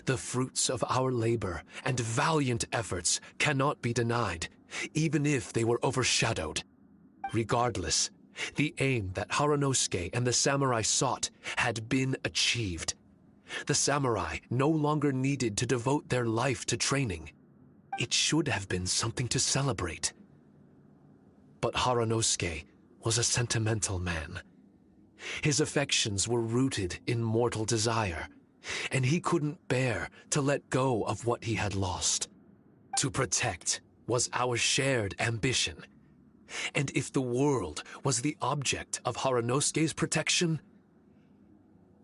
the fruits of our labor and valiant efforts cannot be denied, even if they were overshadowed. Regardless, the aim that Harunosuke and the samurai sought had been achieved. The samurai no longer needed to devote their life to training. It should have been something to celebrate. But Harunosuke was a sentimental man. His affections were rooted in mortal desire, and he couldn't bear to let go of what he had lost. To protect was our shared ambition. And if the world was the object of Harunosuke's protection,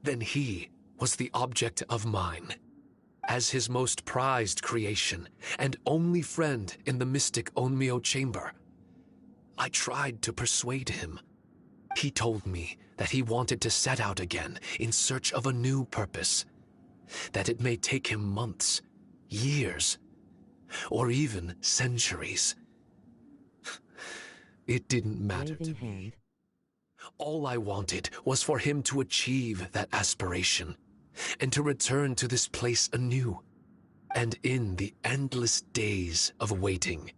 then he was the object of mine. As his most prized creation and only friend in the mystic Onmyo chamber, I tried to persuade him. He told me that he wanted to set out again in search of a new purpose. that it may take him months, years, or even centuries. It didn't matter to me. All I wanted was for him to achieve that aspiration, and to return to this place anew, and in the endless days of waiting,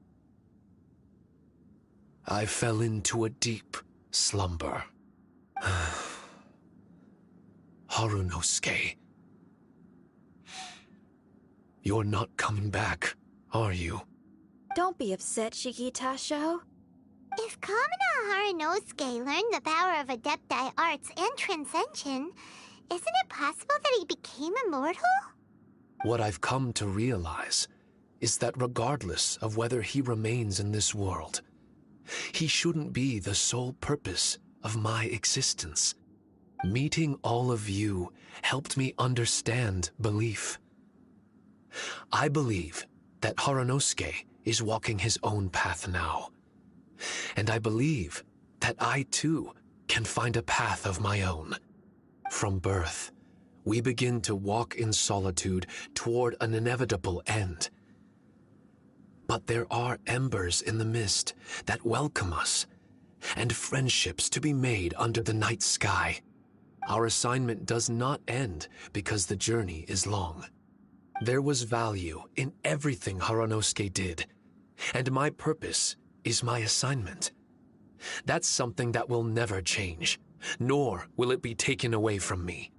I fell into a deep slumber. Harunosuke, you're not coming back, are you? Don't be upset, Shikitasho. If Kamina Harunosuke learned the power of Adepti Arts and Transcension, isn't it possible that he became immortal? What I've come to realize is that regardless of whether he remains in this world, he shouldn't be the sole purpose of my existence. Meeting all of you helped me understand belief. I believe that Harunosuke is walking his own path now. And I believe that I too can find a path of my own. From birth, we begin to walk in solitude toward an inevitable end. But there are embers in the mist that welcome us, and friendships to be made under the night sky. Our assignment does not end because the journey is long. There was value in everything Harunosuke did, and my purpose is my assignment. That's something that will never change, nor will it be taken away from me.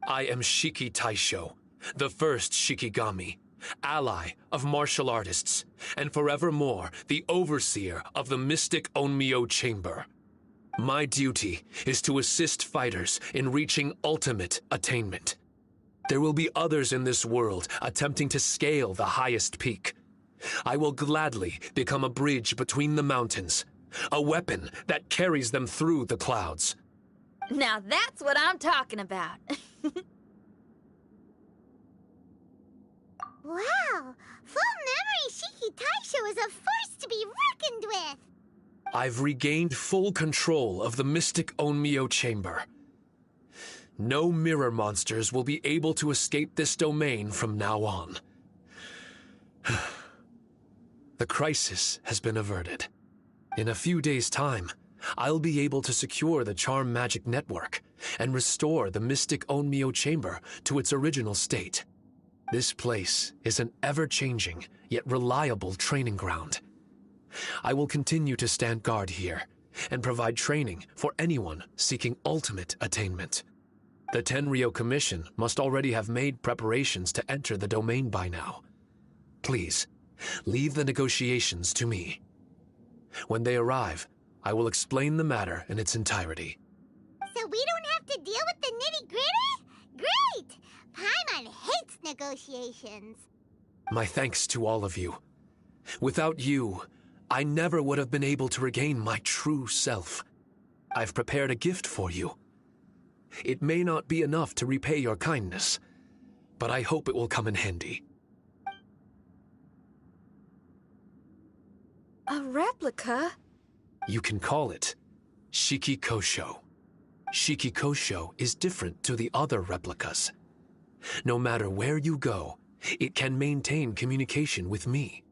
I am Shiki Taisho, the first Shikigami, ally of martial artists, and forevermore the overseer of the mystic Onmyo Chamber. My duty is to assist fighters in reaching ultimate attainment. There will be others in this world attempting to scale the highest peak. I will gladly become a bridge between the mountains, a weapon that carries them through the clouds. Now that's what I'm talking about. Wow! Full memory Shiki Taisho is a force to be reckoned with! I've regained full control of the mystic Onmyo Chamber. No mirror monsters will be able to escape this domain from now on. The crisis has been averted. In a few days' time, I'll be able to secure the charm magic network and restore the mystic Onmyo Chamber to its original state. This place is an ever-changing yet reliable training ground. I will continue to stand guard here and provide training for anyone seeking ultimate attainment. The Tenryo Commission must already have made preparations to enter the domain by now. Please, leave the negotiations to me. When they arrive, I will explain the matter in its entirety. So we don't have to deal with the nitty-gritty? Great! Paimon hates negotiations. My thanks to all of you. Without you, I never would have been able to regain my true self. I've prepared a gift for you. It may not be enough to repay your kindness, but I hope it will come in handy. A replica? You can call it Shiki Kosho. Shiki Kosho is different to the other replicas. No matter where you go, it can maintain communication with me.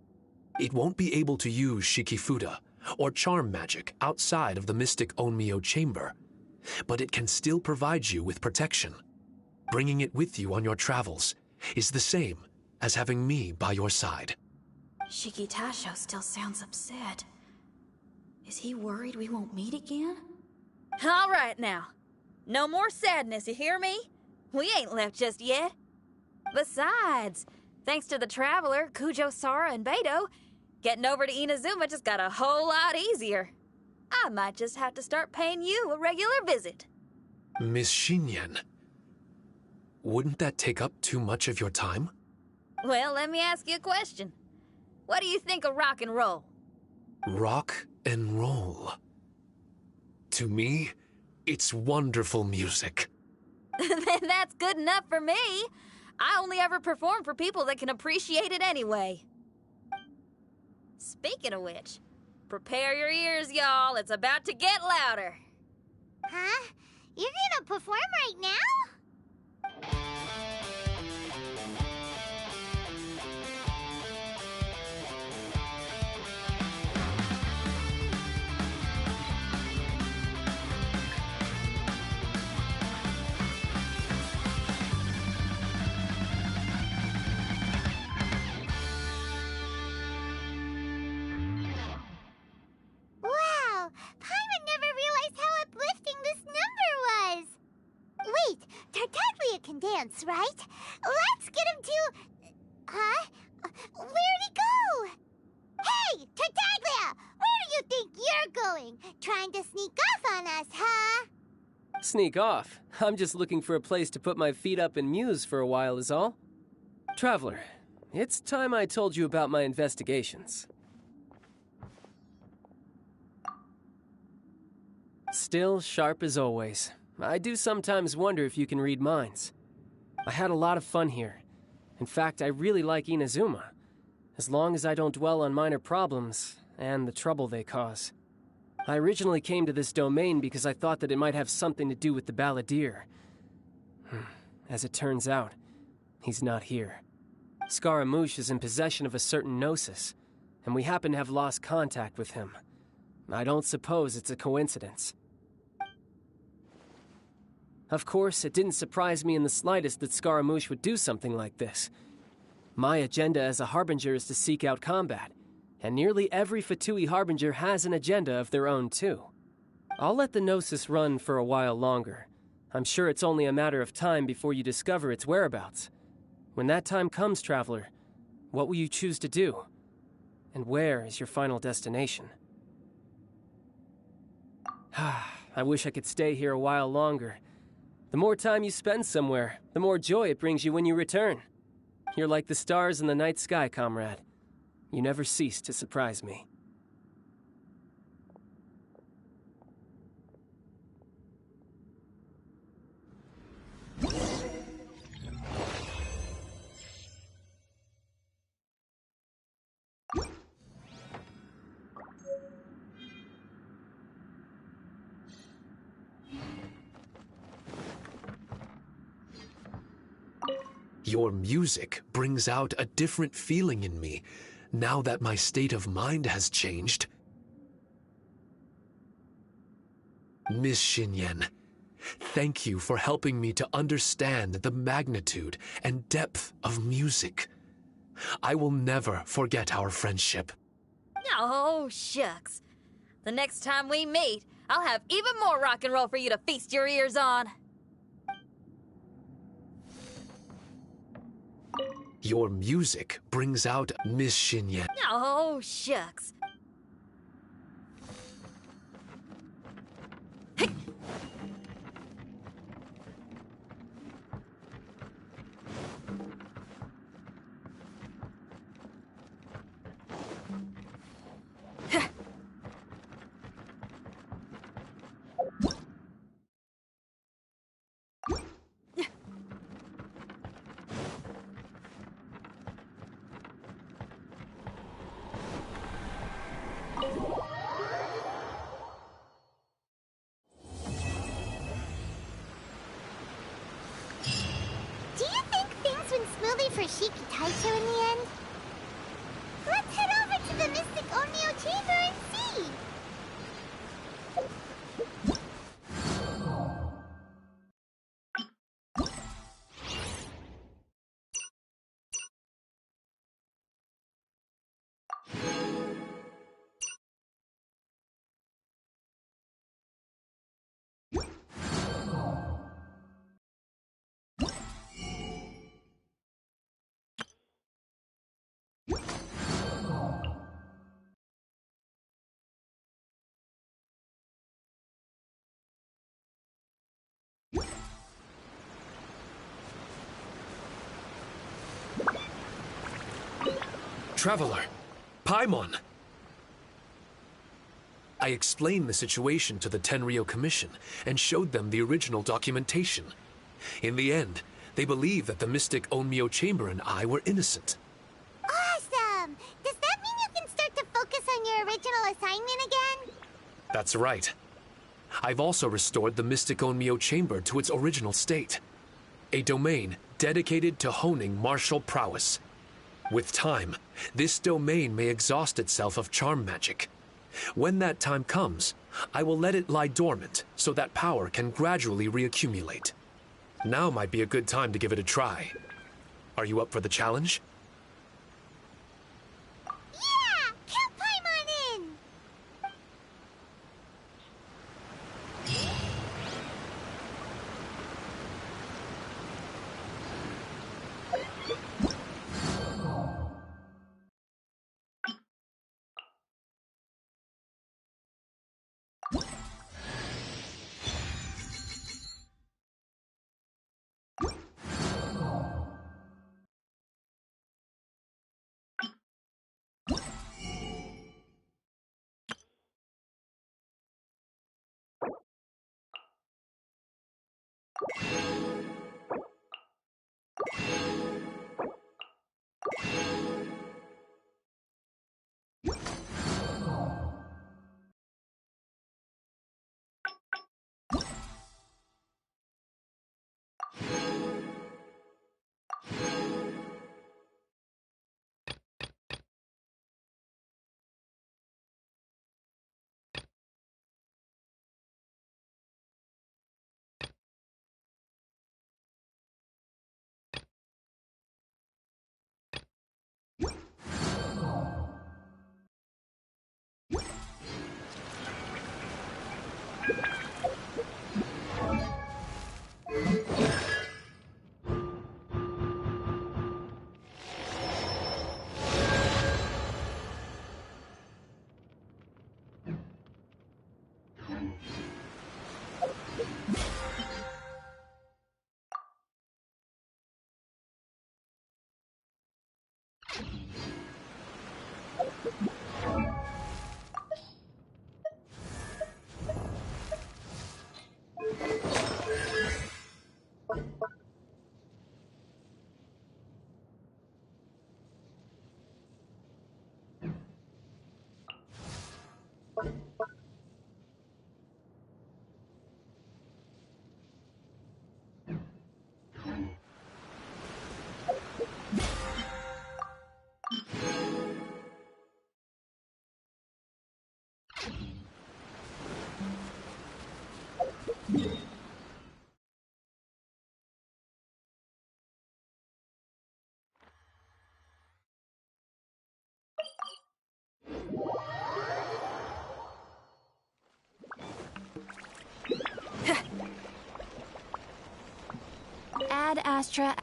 It won't be able to use Shikifuda or charm magic outside of the mystic Onmyo Chamber, but it can still provide you with protection. Bringing it with you on your travels is the same as having me by your side. Shikitasho still sounds upset. Is he worried we won't meet again? All right now. No more sadness, you hear me? We ain't left just yet. Besides, thanks to the Traveler, Kujo, Sara, and Beto, getting over to Inazuma just got a whole lot easier. I might just have to start paying you a regular visit. Miss Shinyan, wouldn't that take up too much of your time? Well, let me ask you a question. What do you think of rock and roll? Rock and roll. To me, it's wonderful music. Then that's good enough for me. I only ever perform for people that can appreciate it anyway. Speaking of which, prepare your ears, y'all. It's about to get louder. Huh? You're gonna perform right now? can dance, right? Let's get him to... Huh? Where'd he go? Hey, Tartaglia! Where do you think you're going? Trying to sneak off on us, huh? Sneak off? I'm just looking for a place to put my feet up and muse for a while is all. Traveler, it's time I told you about my investigations. Still sharp as always. I do sometimes wonder if you can read minds. I had a lot of fun here. In fact, I really like Inazuma. As long as I don't dwell on minor problems and the trouble they cause. I originally came to this domain because I thought that it might have something to do with the Balladeer. As it turns out, he's not here. Scaramouche is in possession of a certain gnosis, and we happen to have lost contact with him. I don't suppose it's a coincidence. Of course, it didn't surprise me in the slightest that Scaramouche would do something like this. My agenda as a Harbinger is to seek out combat, and nearly every Fatui Harbinger has an agenda of their own too. I'll let the Gnosis run for a while longer. I'm sure it's only a matter of time before you discover its whereabouts. When that time comes, Traveler, what will you choose to do? And where is your final destination? I wish I could stay here a while longer. The more time you spend somewhere, the more joy it brings you when you return. You're like the stars in the night sky, comrade. You never cease to surprise me. Your music brings out a different feeling in me, now that my state of mind has changed. Miss Xinyan, thank you for helping me to understand the magnitude and depth of music. I will never forget our friendship. Oh, shucks. The next time we meet, I'll have even more rock and roll for you to feast your ears on. Your music brings out Miss Xinyan. Oh, shucks. For Shiki Taicho in the end? Let's head over to the Mystic Onmyo Chamber and see! Traveler, Paimon! I explained the situation to the Tenryou Commission and showed them the original documentation. In the end, they believed that the Mystic Onmyo Chamber and I were innocent. Awesome! Does that mean you can start to focus on your original assignment again? That's right. I've also restored the Mystic Onmyo Chamber to its original state. A domain dedicated to honing martial prowess. With time, this domain may exhaust itself of charm magic. When that time comes, I will let it lie dormant so that power can gradually reaccumulate. Now might be a good time to give it a try. Are you up for the challenge? Yeah! Count Paimon in! Ad Astra.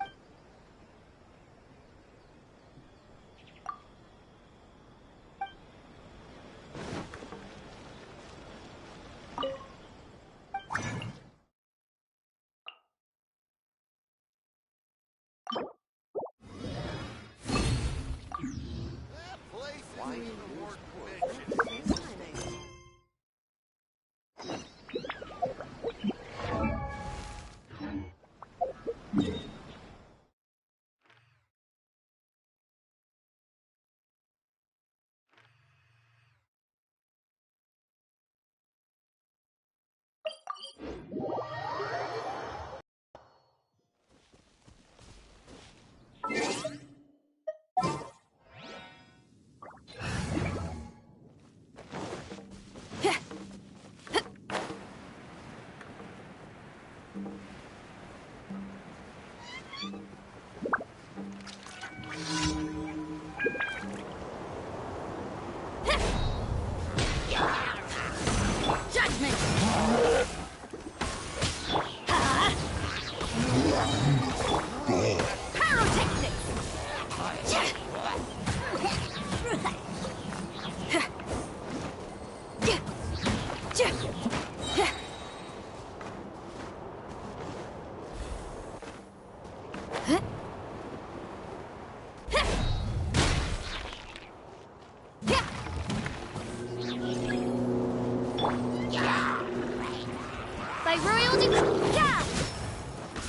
By royal decree. Yeah!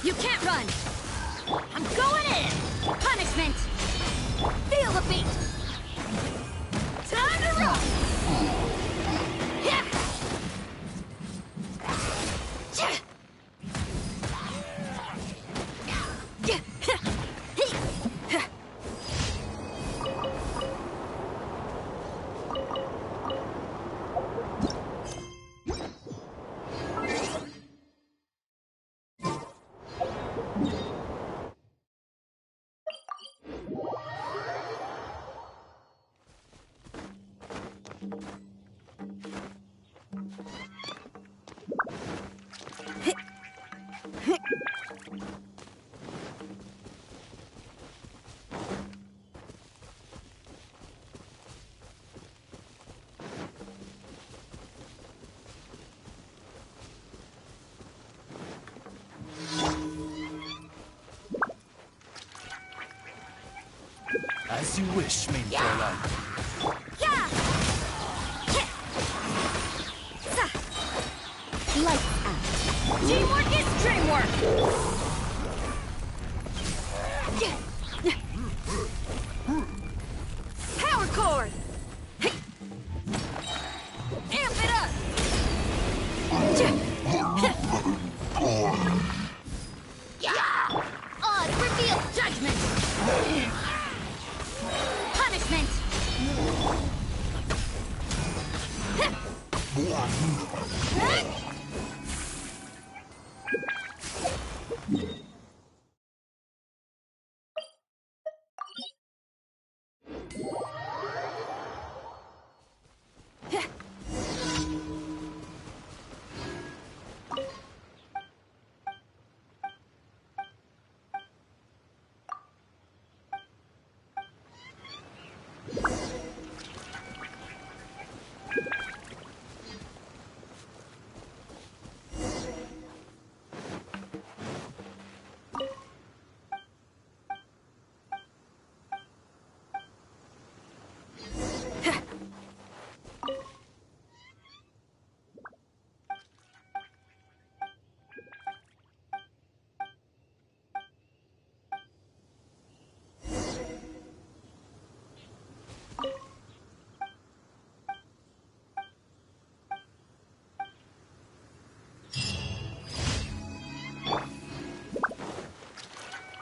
You can't run! I'm going in! Punishment! Feel the beat! Time to run! Yeah! Yeah! As you wish, main Fräulein. Lights out. Teamwork is dreamwork! Power chord! Amp it up! Odd reveal judgment! Punishment!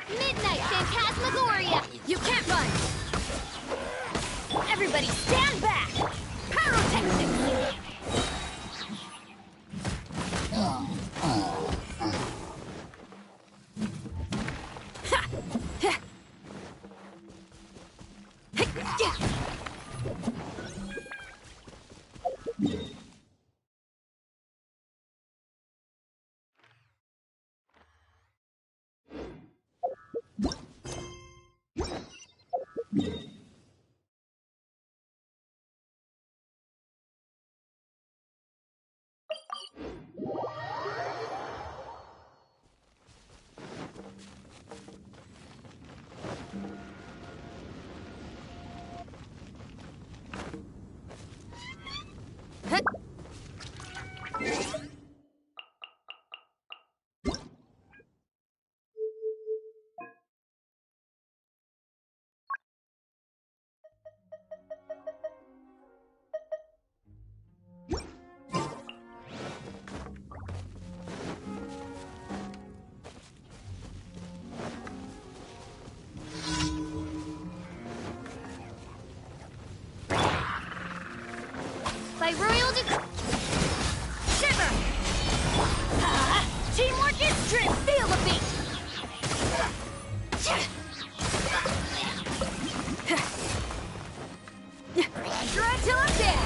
Midnight Phantasmagoria! You can't run! Everybody stand back! Pyrotechnics! By royal Shiver! Teamwork is drip! Feel the beat! Try till I'm dead!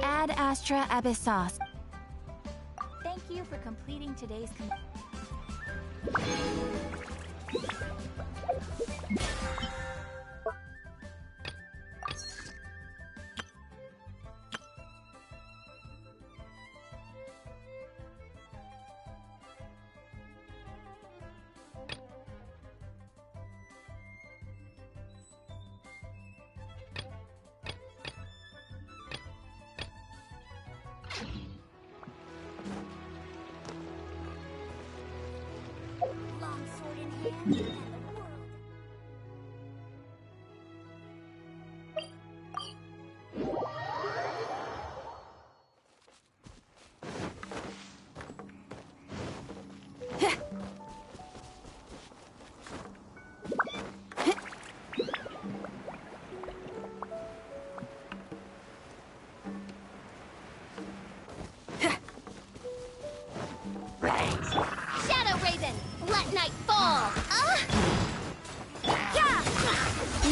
Ad Astra Abyssos. Thank you for completing today's Longsword in hand and the world. Shadow Raven, let night fall! Yeah!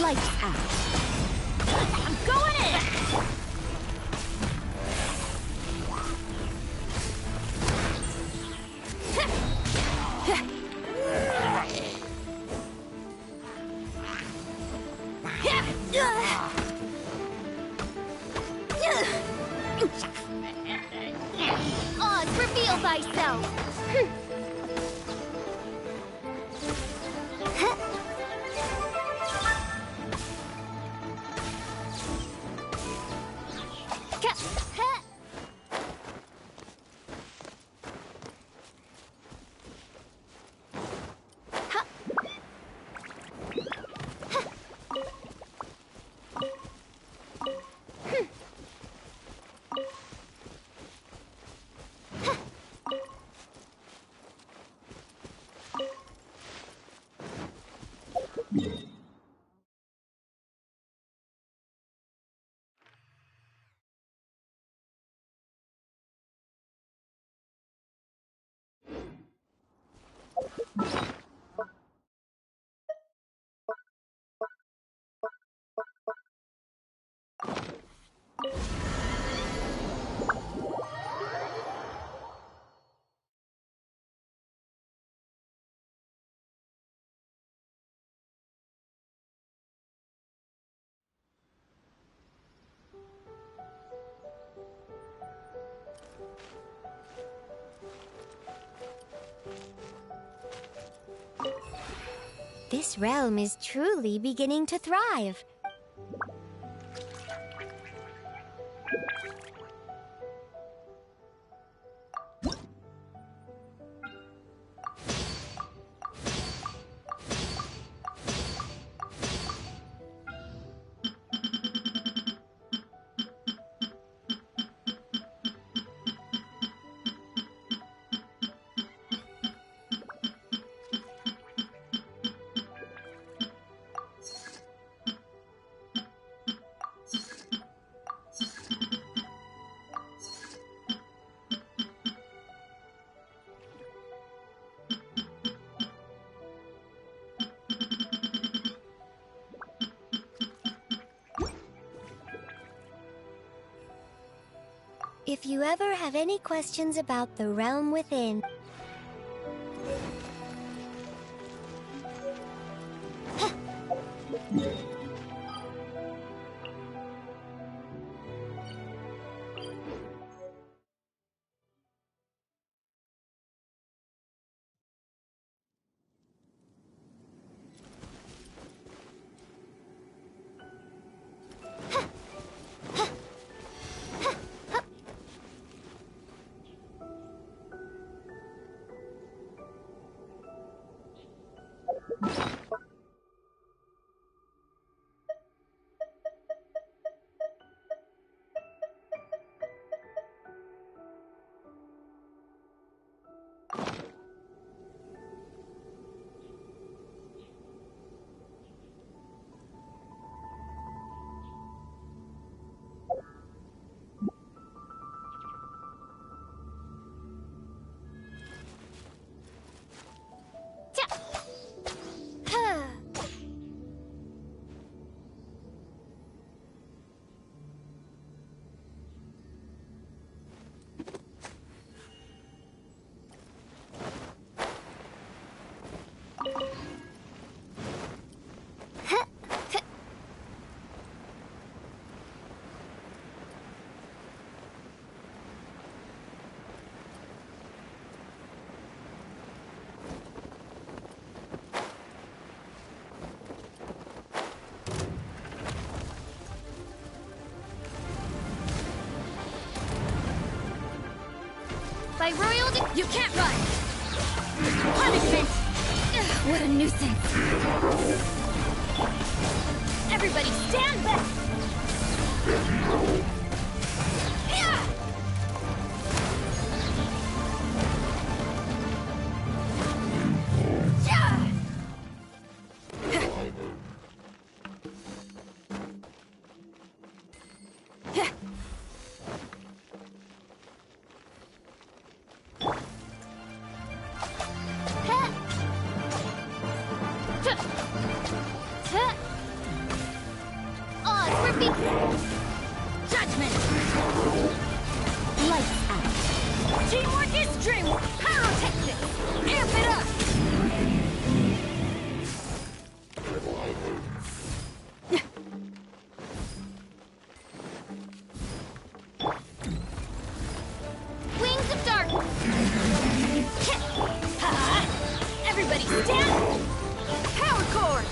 Lights out. I'm going in! Oz, reveal thyself! This realm is truly beginning to thrive. If you ever have any questions about the realm within... By royalty, you can't run! Punishment! Ugh, what a nuisance! Everybody stand back! Judgment! Lights out! Teamwork is dreamwork! Pyrotechnics! Amp it up! stand! Power cord!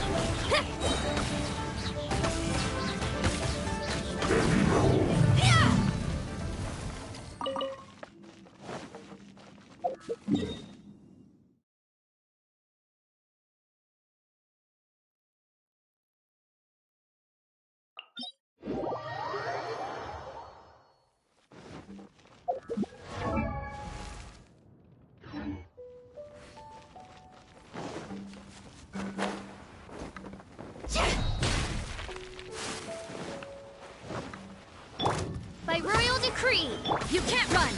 By royal decree, you can't run!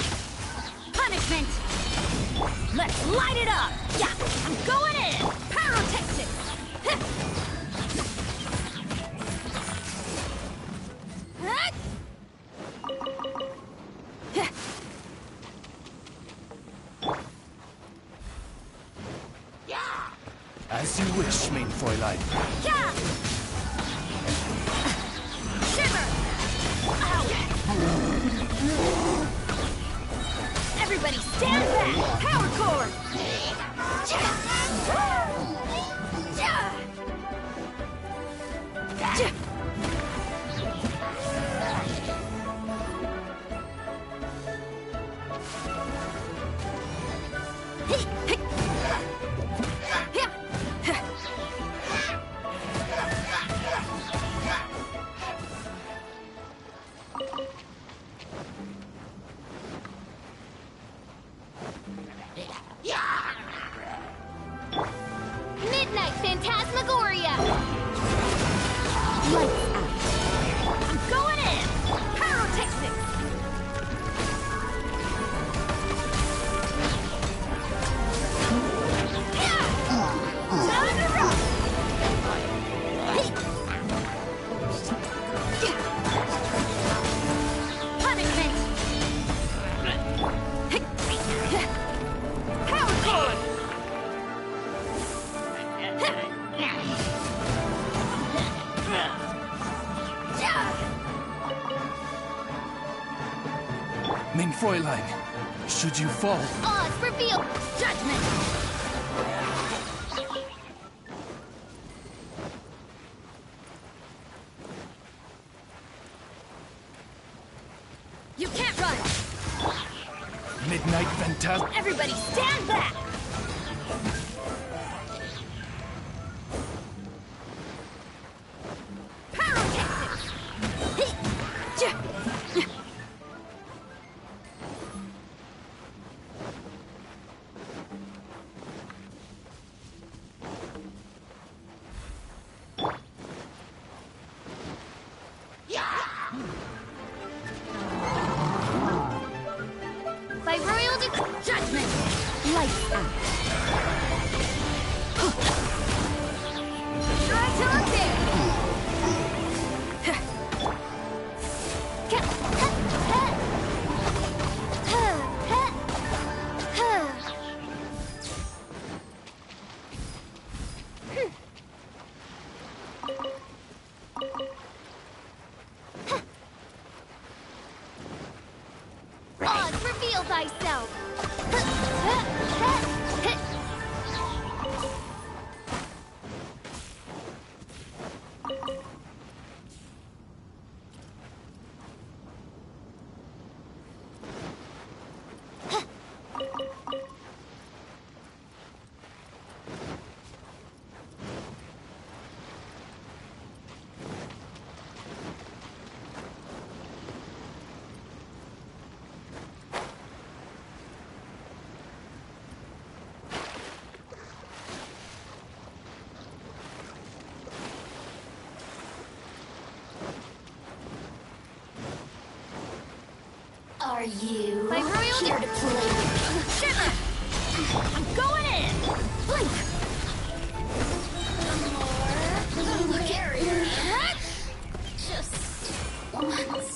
Punishment! Let's light it up! Yeah, I'm going in! Pyrotechnics! As you wish, main Fräulein. Yeah! Shiver! Everybody stand back! Power cord! Midnight Phantasmagoria! Lights out! I'm going in! Pyrotechnics! Time to rock! Punishment! Power cord! Main Fräulein, should you fall, Odds reveal judgment! You can't run! Midnight Phantasm. Everybody stand back! Pyrotechnics! By royal judgment! Lights out! Try to look there! Odds, reveal thyself! Are you My royal here to play? Shiver! I'm going in! Blink! Look at me. Just once.